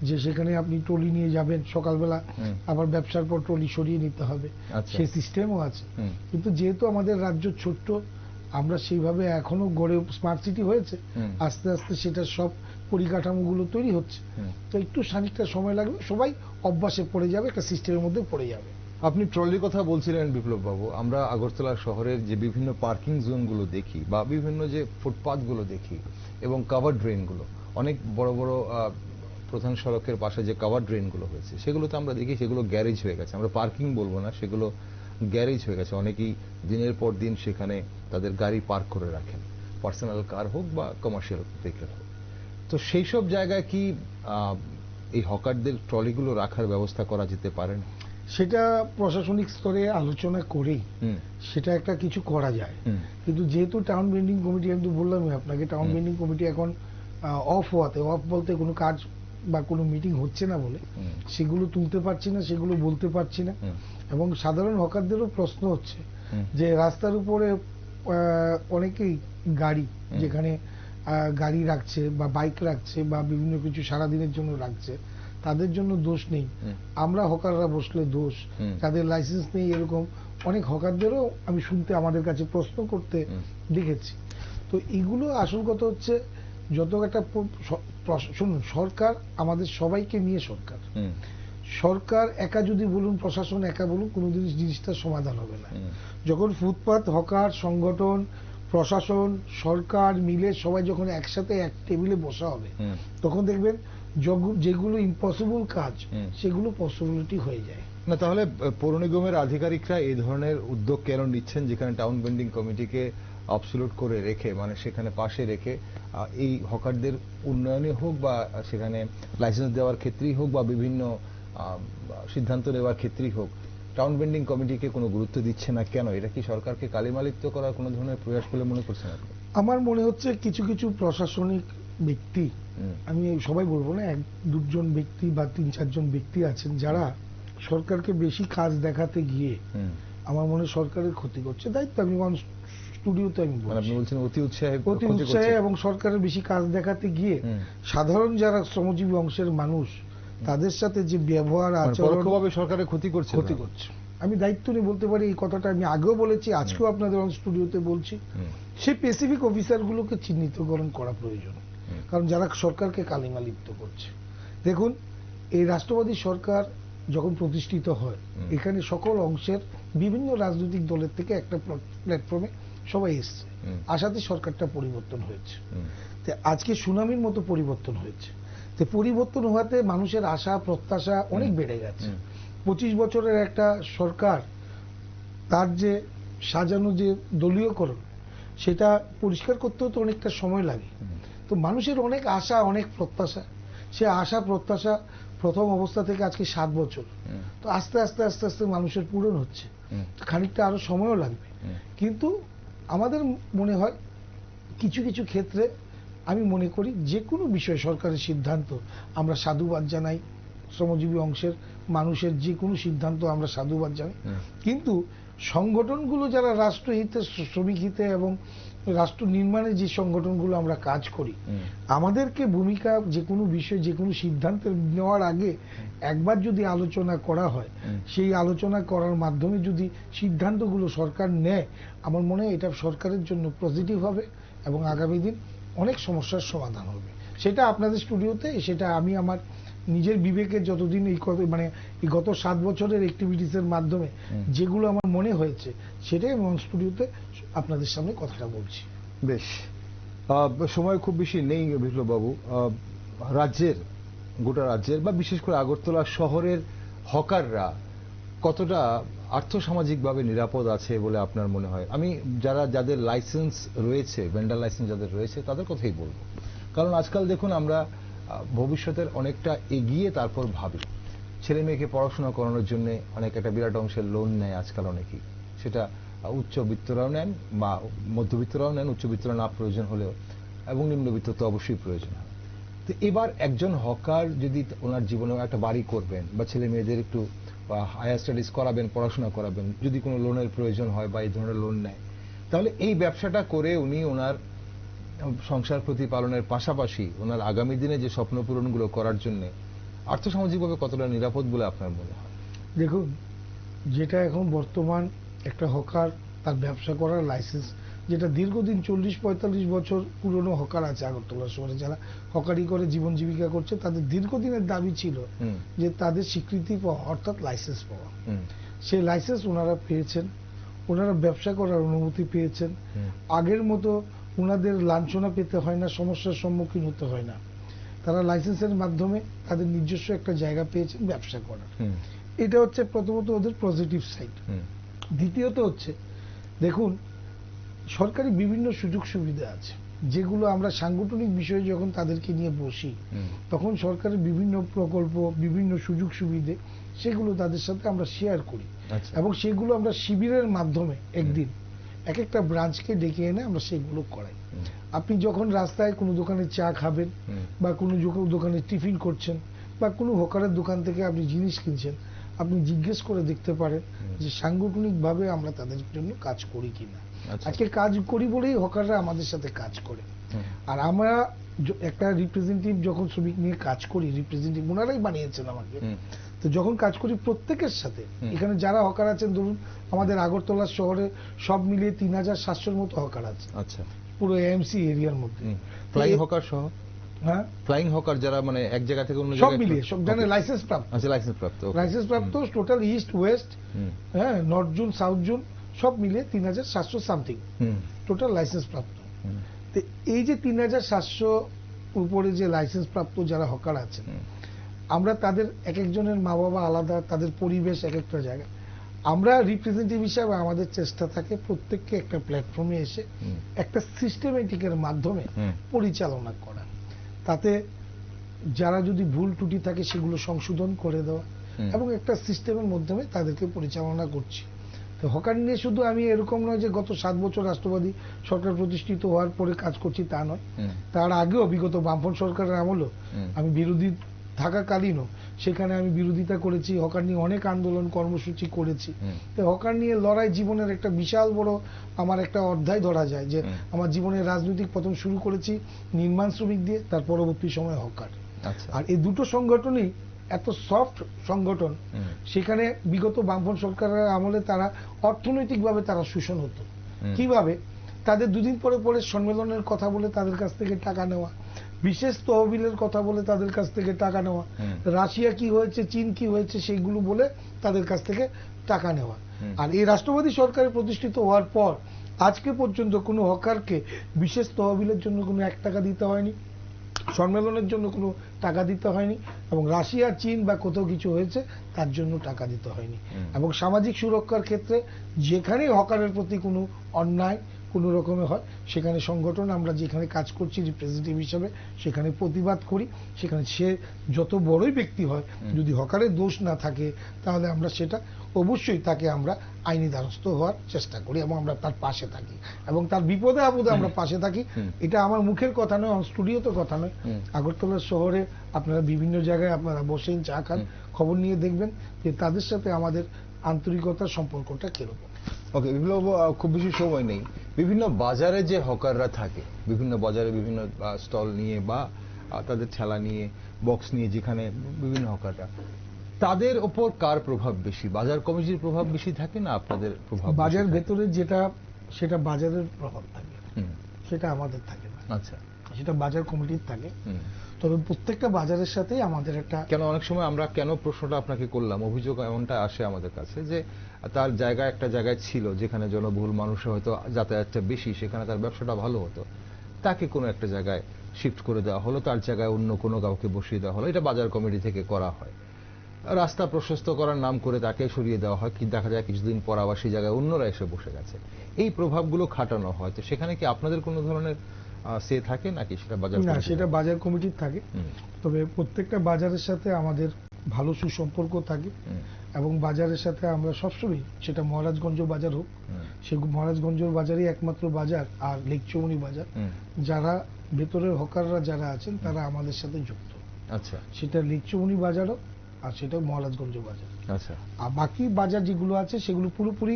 যে সেখানে আপনি ট্রলি নিয়ে যাবেন সকালবেলা, আবার ব্যবসার পর ট্রলি সরিয়ে নিতে হবে, সেই সিস্টেমও আছে। কিন্তু যেহেতু আমাদের রাজ্য ছোট্ট, আমরা সেইভাবে এখনো গড়ে স্মার্ট সিটি হয়েছে, আস্তে আস্তে সেটা সব পরিকাঠামোগুলো তৈরি হচ্ছে। তো একটু খানিকটা সময় লাগবে, সবাই অভ্যাসে পড়ে যাবে, একটা সিস্টেমের মধ্যে পড়ে যাবে। আপনি ট্রলির কথা বলছিলেন বিপ্লব বাবু, আমরা আগরতলা শহরের যে বিভিন্ন পার্কিং জোনগুলো দেখি বা বিভিন্ন যে ফুটপাথগুলো দেখি এবং কাভার ড্রেনগুলো, অনেক বড় বড় প্রধান সড়কের পাশে যে কাভার ড্রেনগুলো হয়েছে, সেগুলোতে আমরা দেখি সেগুলো গ্যারেজ হয়ে গেছে। আমরা পার্কিং বলবো না, সেগুলো গ্যারেজ হয়ে গেছে, অনেকেই দিনের পর দিন সেখানে তাদের গাড়ি পার্ক করে রাখেন, পার্সোনাল কার হোক বা কমার্শিয়াল ভেহিকেল হোক। তো সেই সব জায়গায় কি এই হকারদের ট্রলিগুলো রাখার ব্যবস্থা করা যেতে পারে না? সেটা প্রশাসনিক স্তরে আলোচনা করেই সেটা একটা কিছু করা যায়। কিন্তু যেহেতু টাউন বিল্ডিং কমিটি, আমি তো বললামই আপনাকে, টাউন বিল্ডিং কমিটি এখন অফ বলতে কোনো কাজ বা কোনো মিটিং হচ্ছে না বলে সেগুলো তুলতে পারছি না, সেগুলো বলতে পারছি না। এবং সাধারণ হকারদেরও প্রশ্ন হচ্ছে যে রাস্তার উপরে অনেকেই গাড়ি, যেখানে গাড়ি রাখছে বা বাইক রাখছে বা বিভিন্ন কিছু সারাদিনের জন্য রাখছে, তাদের জন্য দোষ নেই, আমরা হকাররা বসলে দোষ। যাদের লাইসেন্স নেই এরকম অনেক হকারদেরও আমি শুনতে, আমাদের কাছে প্রশ্ন করতে দেখেছি। তো এগুলো আসল কথা হচ্ছে, যত একটা শুনুন, সরকার আমাদের সবাইকে নিয়ে সরকার। সরকার একা যদি বলুন, প্রশাসন একা বলুন, কোনোদিন জিনিসটার সমাধান হবে না। যখন ফুটপাত হকার সংগঠন, প্রশাসন, সরকার মিলে সবাই যখন একসাথে এক টেবিলে বসা হবে, তখন দেখবেন যেগুলো ইম্পসিবল কাজ সেগুলো পসিবিলিটি হয়ে যায়। না, তাহলে পৌর নিগমের আধিকারিকরা এই ধরনের উদ্যোগ কেন নিচ্ছেন, যেখানে টাউন বিল্ডিং কমিটিকে অবসলিউট করে রেখে, মানে সেখানে পাশে রেখে এই হকারদের উন্নয়নে হোক বা সেখানে লাইসেন্স দেওয়ার ক্ষেত্রেই হোক বা বিভিন্ন সিদ্ধান্ত নেওয়ার ক্ষেত্রেই হোক, টাউন বিল্ডিং কমিটিকে কোনো গুরুত্ব দিচ্ছে না কেন? এটা কি সরকারকে কালিমালিপ্ত করার কোনো ধরনের প্রয়াস বলে মনে করছেন আপনি? আমার মনে হচ্ছে কিছু কিছু প্রশাসনিক ব্যক্তি, আমি সবাই বলবো না, এক দুজন ব্যক্তি বা 3-4 জন ব্যক্তি আছেন যারা সরকারকে বেশি কাজ দেখাতে গিয়ে আমার মনে সরকারের ক্ষতি করছে। দায়িত্ব আমি স্টুডিওতে আমি আপনি বলছেন অতি উৎসাহে এবং সরকারের বেশি কাজ দেখাতে গিয়ে সাধারণ যারা শ্রমজীবী অংশের মানুষ, তাদের সাথে যে ব্যবহার আচরণ সরকারের ক্ষতি করছে। আমি দায়িত্ব নিয়ে বলতে পারি, এই কথাটা আমি আগেও বলেছি, আজকেও আপনাদের স্টুডিওতে বলছি, সেই স্পেসিফিক অফিসারগুলোকে চিহ্নিতকরণ করা প্রয়োজন। কারণ যারা সরকারকে কালিমালিপ্ত করছে, দেখুন এই রাষ্ট্রবাদী সরকার যখন প্রতিষ্ঠিত হয়, এখানে সকল অংশের বিভিন্ন রাজনৈতিক দলের থেকে একটা প্ল্যাটফর্মে সবাই এসছে, আশাতে সরকারটা পরিবর্তন হয়েছে। আজকে সুনামির মতো পরিবর্তন হয়েছে। পরিবর্তন হওয়াতে মানুষের আশা প্রত্যাশা অনেক বেড়ে গেছে। 25 বছরের একটা সরকার, তার যে সাজানো যে দলীয়করণ, সেটা পরিষ্কার করতেও তো অনেকটা সময় লাগে। তো মানুষের অনেক আশা, অনেক প্রত্যাশা, সে আশা প্রত্যাশা প্রথম অবস্থা থেকে আজকে 7 বছর, তো আস্তে আস্তে আস্তে আস্তে মানুষের পূরণ হচ্ছে। খানিকটা আরো সময়ও লাগবে। কিন্তু আমাদের মনে হয় কিছু কিছু ক্ষেত্রে, আমি মনে করি যে কোনো বিষয়ে সরকারের সিদ্ধান্ত আমরা সাধুবাদ জানাই, শ্রমজীবী অংশের মানুষের যে কোনো সিদ্ধান্ত আমরা সাধুবাদ জানাই। কিন্তু সংগঠনগুলো যারা রাষ্ট্রহিতে, শ্রমিক হিতে এবং রাষ্ট্র নির্মাণে যে সংগঠনগুলো আমরা কাজ করি, আমাদেরকে ভূমিকা যে কোনো বিষয়ে যে কোনো সিদ্ধান্ত নেওয়ার আগে একবার যদি আলোচনা করা হয়, সেই আলোচনা করার মাধ্যমে যদি সিদ্ধান্তগুলো সরকার নেয়, আমার মনে হয় এটা সরকারের জন্য পজিটিভ হবে এবং আগামী দিন অনেক সমস্যার সমাধান হবে। সেটা আপনাদের স্টুডিওতে, সেটা আমি আমার নিজের বিবেকে যতদিন এই গত 7 বছরের অ্যাক্টিভিটিসের মাধ্যমে যেগুলো আমার মনে হয়েছে, সেটাই আমি স্টুডিওতে আপনাদের সামনে কথাটা বলছি। বেশ, সময় খুব বেশি নেই বিপ্লববাবু। গোটা রাজ্যের বা বিশেষ করে আগরতলা শহরের হকাররা কতটা আর্থসামাজিকভাবে নিরাপদ আছে বলে আপনার মনে হয়? আমি যাদের লাইসেন্স রয়েছে, ভেন্ডার লাইসেন্স যাদের রয়েছে, তাদের কথাই বলবো। কারণ আজকাল দেখুন, আমরা ভবিষ্যতের অনেকটা এগিয়ে তারপর ভাবি। ছেলে মেয়েকে পড়াশোনা করানোর জন্য অনেক একটা বিরাট অংশের লোন নেয় আজকাল অনেকেই, সেটা উচ্চবিত্তরাও নেন বা মধ্যবিত্তরাও নেন, উচ্চবিত্তরা না প্রয়োজন হলেও, এবং নিম্নবিত্ত তো অবশ্যই প্রয়োজন হয়। তো এবার একজন হকার যদি ওনার জীবনে একটা বাড়ি করবেন বা ছেলে মেয়েদের একটু হায়ার স্টাডিজ করাবেন, পড়াশোনা করাবেন, যদি কোনো লোনের প্রয়োজন হয় বা এই ধরনের লোন নেয়, তাহলে এই ব্যবসাটা করে উনি ওনার সংসার প্রতিপালনের পাশাপাশি ওনার আগামী দিনে যে স্বপ্ন পূরণগুলো করার জন্য আর্থসামাজিকভাবে কতটা নিরাপদ বলে আপনার মনে হয়? দেখুন, যেটা এখন বর্তমান একটা হকার তার ব্যবসা করার লাইসেন্স, যেটা দীর্ঘদিন 40-45 বছর পুরনো হকার আছে আগরতলা শহরে, যারা হকারি করে জীবন জীবিকা করছে, তাদের দীর্ঘদিনের দাবি ছিল যে তাদের স্বীকৃতি পাওয়া, অর্থাৎ লাইসেন্স পাওয়া। সেই লাইসেন্স ওনারা পেয়েছেন, ওনারা ব্যবসা করার অনুমতি পেয়েছেন। আগের মতো ওনাদের লাঞ্ছনা পেতে হয় না, সমস্যার সম্মুখীন হতে হয় না। তারা লাইসেন্সের মাধ্যমে তাদের নিজস্ব একটা জায়গা পেয়েছেন ব্যবসা করার। এটা হচ্ছে প্রথমত ওদের পজিটিভ সাইড। দ্বিতীয়ত হচ্ছে, দেখুন, সরকারি বিভিন্ন সুযোগ সুবিধা আছে যেগুলো আমরা সাংগঠনিক বিষয়ে যখন তাদেরকে নিয়ে বসি তখন সরকারের বিভিন্ন প্রকল্প, বিভিন্ন সুযোগ সুবিধে সেগুলো তাদের সাথে আমরা শেয়ার করি। এবং সেগুলো আমরা শিবিরের মাধ্যমে একদিন এক একটা ব্রাঞ্চকে ডেকে এনে আমরা সেগুলো করাই। আপনি যখন রাস্তায় কোনো দোকানে চা খাবেন বা কোনো দোকানে টিফিন করছেন বা কোনো হকারের দোকান থেকে আপনি জিনিস কিনছেন, আপনি জিজ্ঞেস করে দেখতে পারেন যে সাংগঠনিকভাবে আমরা তাদের জন্য কাজ করি কিনা। আজকে কাজ করি বলেই হকাররা আমাদের সাথে কাজ করে। আর আমরা একটা রিপ্রেজেন্টেটিভ যখন শ্রমিক নিয়ে কাজ করি, রিপ্রেজেন্টেটিভ ওনারাই বানিয়েছেন আমাকে, তো যখন কাজ করি প্রত্যেকের সাথে, এখানে যারা হকার আছেন ধরুন আমাদের আগরতলা শহরে সব মিলিয়ে 3700-র মতো হকার আছে। আচ্ছা, পুরো এএমসি এরিয়ার মধ্যে। ফ্লাইং হকার সহ? হ্যাঁ, ফ্লাইং হকার যারা মানে এক জায়গা থেকে অন্য জায়গায় সব মিলিয়ে, সব জায়গায় লাইসেন্স প্রাপ্ত। আচ্ছা, লাইসেন্স প্রাপ্ত, লাইসেন্স প্রাপ্ত টোটাল ইস্ট ওয়েস্ট, হ্যাঁ, নর্থ জোন সাউথ জোন সব মিলিয়ে 3700 সামথিং টোটাল লাইসেন্স প্রাপ্ত। তো এই যে 3700 উপরে যে লাইসেন্স প্রাপ্ত যারা হকার আছেন, আমরা তাদের এক একজনের মা বাবা আলাদা, তাদের পরিবেশ এক একটা জায়গা, আমরা রিপ্রেজেন্টেটিভ হিসাবে আমাদের চেষ্টা থাকে প্রত্যেককে একটা প্ল্যাটফর্মে এসে একটা সিস্টেমেটিকের মাধ্যমে পরিচালনা করা। তাতে যারা যদি ভুল ত্রুটি থাকে সেগুলো সংশোধন করে দেওয়া এবং একটা সিস্টেমের মাধ্যমে তাদেরকে পরিচালনা করছি। তো হকার নিয়ে শুধু আমি এরকম নয় যে গত 7 বছর রাষ্ট্রবাদী সরকার প্রতিষ্ঠিত হওয়ার পরে কাজ করছি তা নয়, তার আগেও বিগত বামফ্রন্ট সরকারের আমলেও আমি বিরোধী থাকাকালীনও সেখানে আমি বিরোধিতা করেছি, হকার নিয়ে অনেক আন্দোলন কর্মসূচি করেছি। তো হকার নিয়ে লড়াই জীবনের একটা বিশাল বড় আমার একটা অধ্যায় ধরা যায় যে আমার জীবনের রাজনৈতিক পতন শুরু করেছি নির্মাণ শ্রমিক দিয়ে, তার পরবর্তী সময় হকার। আর এই দুটো সংগঠনই এত সফট সংগঠন, সেখানে বিগত বামফ্রন্ট সরকারের আমলে তারা অর্থনৈতিকভাবে তারা শোষণ হতো। কিভাবে? তাদের দুদিন পরে পরে সম্মেলনের কথা বলে তাদের কাছ থেকে টাকা নেওয়া, বিশেষ তহবিলের কথা বলে তাদের কাছ থেকে টাকা নেওয়া, রাশিয়া কি হয়েছে, চীন কি হয়েছে সেইগুলো বলে তাদের কাছ থেকে টাকা নেওয়া। আর এই রাষ্ট্রবাদী সরকারের প্রতিষ্ঠিত হওয়ার পর আজকে পর্যন্ত কোনো হকারকে বিশেষ তহবিলের জন্য কোনো 1 টাকা দিতে হয়নি, সম্মেলনের জন্য কোনো টাকা দিতে হয়নি, এবং রাশিয়া চীন বা কোথাও কিছু হয়েছে তার জন্য টাকা দিতে হয়নি। এবং সামাজিক সুরক্ষার ক্ষেত্রে যেখানেই হকারের প্রতি কোনো অন্যায় কোনো রকমে হয় সেখানে সংগঠন আমরা যেখানে কাজ করছি রিপ্রেজেন্টেটিভ হিসাবে সেখানে প্রতিবাদ করি। সেখানে সে যত বড়ই ব্যক্তি হয়, যদি হকারের দোষ না থাকে তাহলে আমরা সেটা অবশ্যই তাকে আমরা আইনি দ্বারস্থ হওয়ার চেষ্টা করি এবং আমরা তার পাশে থাকি এবং তার বিপদে আপদে আমরা পাশে থাকি। এটা আমার মুখের কথা নয়, আমার স্টুডিওতে কথা নয়। আগরতলা শহরে আপনারা বিভিন্ন জায়গায় আপনারা বসেন, চা খান, খবর নিয়ে দেখবেন যে তাদের সাথে আমাদের আন্তরিকতার সম্পর্কটা কিরকম। ওকে, বিপ্লব, খুব বেশি সময় নেই। বিভিন্ন বাজারে যে হকাররা থাকে, বিভিন্ন বাজারে বিভিন্ন স্টল নিয়ে বা তাদের ঠেলা নিয়ে, বক্স নিয়ে, যেখানে বিভিন্ন হকাররা, তাদের ওপর কার প্রভাব বেশি? বাজার কমিটির প্রভাব বেশি থাকে না আপনাদের প্রভাব? বাজার ভেতরে যেটা সেটা বাজারের প্রভাব থাকে, সেটা আমাদের থাকে না। আচ্ছা, সেটা বাজার কমিটির থাকে। তবে প্রত্যেকটা বাজারের সাথেই আমাদের একটা, কেন অনেক সময় আমরা কেন প্রশ্নটা আপনাকে করলাম, অভিযোগ এমনটা আসে আমাদের কাছে যে তার জায়গা একটা জায়গায় ছিল যেখানে জনবহুল মানুষ হয়তো যাতায়াতটা বেশি, সেখানে তার ব্যবসাটা ভালো হতো, তাকে কোনো একটা জায়গায় শিফট করে দেওয়া হলো, তার জায়গায় অন্য কোনো কাউকে বসিয়ে দেওয়া হলো। এটা বাজার কমিটি থেকে করা হয়। রাস্তা প্রশস্ত করার নাম করে তাকে সরিয়ে দেওয়া হয়, কিন্তু দেখা যায় কিছুদিন পর আবার সেই জায়গায় অন্যরা এসে বসে গেছে। এই প্রভাবগুলো খাটানো হয়। তো সেখানে কি আপনাদের কোনো ধরনের সে থাকে নাকি সেটা বাজার? না, সেটা বাজার কমিটির থাকে। তবে প্রত্যেকটা বাজারের সাথে আমাদের ভালো সুসম্পর্ক থাকে এবং বাজারের সাথে আমরা সবসময়, সেটা মহারাজগঞ্জ বাজার হোক, সে মহারাজগঞ্জ বাজারই একমাত্র বাজার, আর লেকচৌমনি বাজার, যারা ভেতরের হকাররা যারা আছেন তারা আমাদের সাথে যুক্ত। আচ্ছা, সেটা লেকচৌমনি বাজার হোক আর সেটা মহারাজগঞ্জ বাজার। আচ্ছা, আর বাকি বাজার যেগুলো আছে সেগুলো পুরোপুরি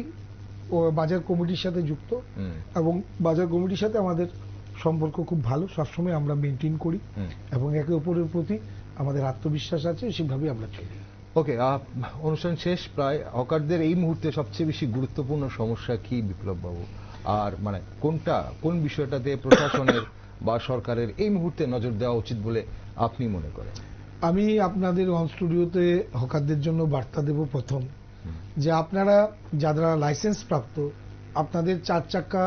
বাজার কমিটির সাথে যুক্ত এবং বাজার কমিটির সাথে আমাদের সম্পর্ক খুব ভালো, সবসময় আমরা মেনটেন করি এবং একে অপরের প্রতি আমাদের আত্মবিশ্বাস আছে, সেভাবেই আমরা চলি। ওকে, অনুষ্ঠান শেষ প্রায়। হকারদের এই মুহূর্তে সবচেয়ে বেশি গুরুত্বপূর্ণ সমস্যা কি বিপ্লব বাবু? আর মানে কোন বিষয়টাতে প্রশাসনের বা সরকারের এই মুহূর্তে নজর দেওয়া উচিত বলে আপনি মনে করেন? আমি আপনাদের অন স্টুডিওতে হকারদের জন্য বার্তা দেব প্রথম, যে আপনারা যারা লাইসেন্স প্রাপ্ত, আপনাদের 4 চাকা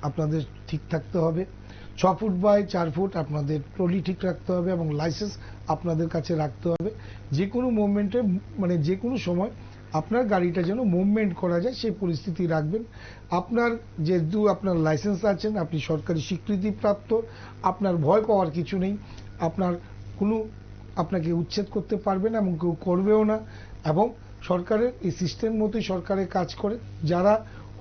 আপনাদের ঠিক থাকতে হবে, 6 ফুট বাই 4 ফুট আপনাদের ট্রলি ঠিক রাখতে হবে এবং লাইসেন্স আপনাদের কাছে রাখতে হবে। যে কোনো মুভমেন্টে, মানে যে কোনো সময় আপনার গাড়িটা যেন মুভমেন্ট করা যায় সেই পরিস্থিতি রাখবেন। আপনার যেহেতু আপনার লাইসেন্স আছেন, আপনি সরকারি স্বীকৃতিপ্রাপ্ত, আপনার ভয় পাওয়ার কিছু নেই। আপনার কোনো আপনাকে উচ্ছেদ করতে পারবে না এবং কেউ করবেও না। এবং সরকারের এই সিস্টেম মতোই সরকারের কাজ করে। যারা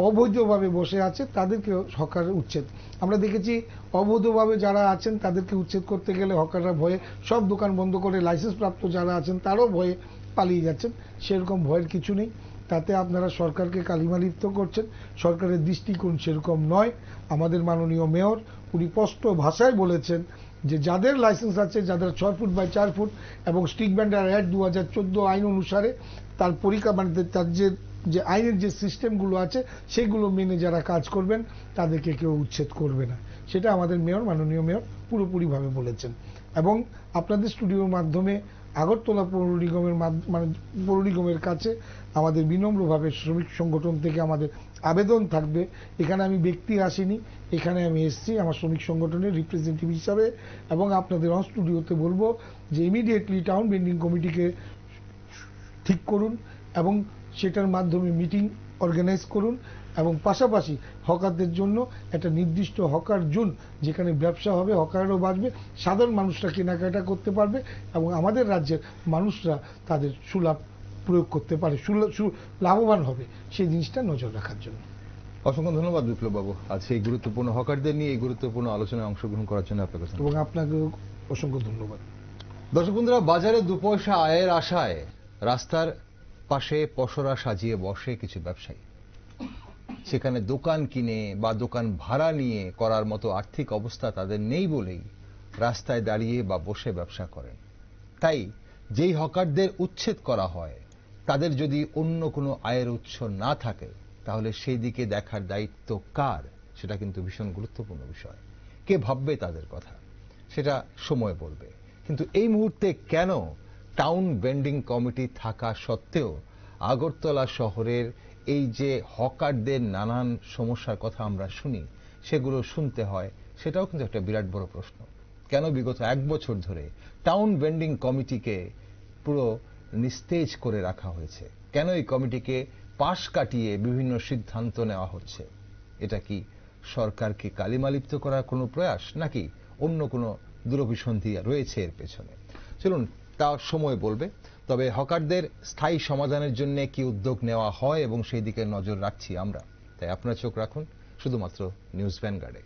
অবৈধভাবে বসে আছে তাদেরকে হকারের উচ্ছেদ, আমরা দেখেছি অবৈধভাবে যারা আছেন তাদেরকে উচ্ছেদ করতে গেলে হকাররা ভয়ে সব দোকান বন্ধ করে, লাইসেন্স প্রাপ্ত যারা আছেন তারাও ভয়ে পালিয়ে যাচ্ছেন। সেরকম ভয়ের কিছু নেই। তাতে আপনারা সরকারকে কালিমালিপ্ত করছেন। সরকারের দৃষ্টিকোণ সেরকম নয়। আমাদের মাননীয় মেয়র উনি স্পষ্ট ভাষায় বলেছেন যে যাদের লাইসেন্স আছে, যাদের 6 ফুট বাই 4 ফুট এবং স্ট্রিট ভেন্ডার অ্যাক্ট 2014 আইন অনুসারে তার পরীক্ষা মানে তার যে আইনের যে সিস্টেমগুলো আছে সেগুলো মেনে যারা কাজ করবেন তাদেরকে কেউ উচ্ছেদ করবে না। সেটা আমাদের মেয়র, মাননীয় মেয়র পুরোপুরিভাবে বলেছেন। এবং আপনাদের স্টুডিওর মাধ্যমে আগরতলা পৌর নিগমের মানে পৌর নিগমের কাছে আমাদের বিনম্রভাবে শ্রমিক সংগঠন থেকে আমাদের আবেদন থাকবে, এখানে আমি ব্যক্তি আসিনি, এখানে আমি এসেছি আমার শ্রমিক সংগঠনের রিপ্রেজেন্টেটিভ হিসাবে, এবং আপনাদের অন স্টুডিওতে বলবো যে ইমিডিয়েটলি টাউন বেন্ডিং কমিটিকে ঠিক করুন এবং সেটার মাধ্যমে মিটিং অর্গানাইজ করুন এবং পাশাপাশি হকারদের জন্য একটা নির্দিষ্ট হকার জোন যেখানে ব্যবসা হবে, হকারও বাঁচবে, সাধারণ মানুষরা কেনাকাটা করতে পারবে এবং আমাদের রাজ্যের মানুষরা তাদের সুলাভ প্রয়োগ করতে পারে, লাভবান হবে, সেই জিনিসটা নজর রাখার জন্য। অসংখ্য ধন্যবাদ বিপ্লব বাবু, আজ এই গুরুত্বপূর্ণ হকারদের নিয়ে এই গুরুত্বপূর্ণ আলোচনায় অংশগ্রহণ করার জন্য আপনাকে এবং আপনাকেও অসংখ্য ধন্যবাদ। দর্শক বন্ধুরা, বাজারে 2 পয়সা আয়ের আশায় রাস্তার পাশে পসরা সাজিয়ে বসে কিছু ব্যবসায়ী। সেখানে দোকান কিনে বা দোকান ভাড়া নিয়ে করার মতো আর্থিক অবস্থা তাদের নেই বলেই রাস্তায় দাঁড়িয়ে বা বসে ব্যবসা করেন। তাই যেই হকারদের উচ্ছেদ করা হয় তাদের যদি অন্য কোনো আয়ের উৎস না থাকে তাহলে সেই দিকে দেখার দায়িত্ব কার, সেটা কিন্তু ভীষণ গুরুত্বপূর্ণ বিষয়। কে ভাববে তাদের কথা সেটা সময় বলবে। কিন্তু এই মুহূর্তে কেন টাউন বেন্ডিং কমিটি থাকা সত্ত্বেও আগরতলা শহরের এই যে হকারদের নানান সমস্যার কথা আমরা শুনি সেগুলো শুনতে হয়, সেটাও কিন্তু একটা বিরাট বড় প্রশ্ন। কেন বিগত 1 বছর ধরে টাউন বেন্ডিং কমিটিকে পুরো নিস্তেজ করে রাখা হয়েছে? কেন এই কমিটিকে পাশ কাটিয়ে বিভিন্ন সিদ্ধান্ত নেওয়া হচ্ছে? এটা কি সরকারকে কালিমালিপ্ত করার কোনো প্রয়াস, নাকি অন্য কোনো দুরভিসন্ধি রয়েছে এর পেছনে? চলুন তা সময় বলবে। তবে হকারদের স্থায়ী সমাধানের জন্য কি উদ্যোগ নেওয়া হয় এবং সেই দিকে নজর রাখছি আমরা। তাই আপনারা চোখ রাখুন শুধুমাত্র নিউজ ভ্যানগার্ডে।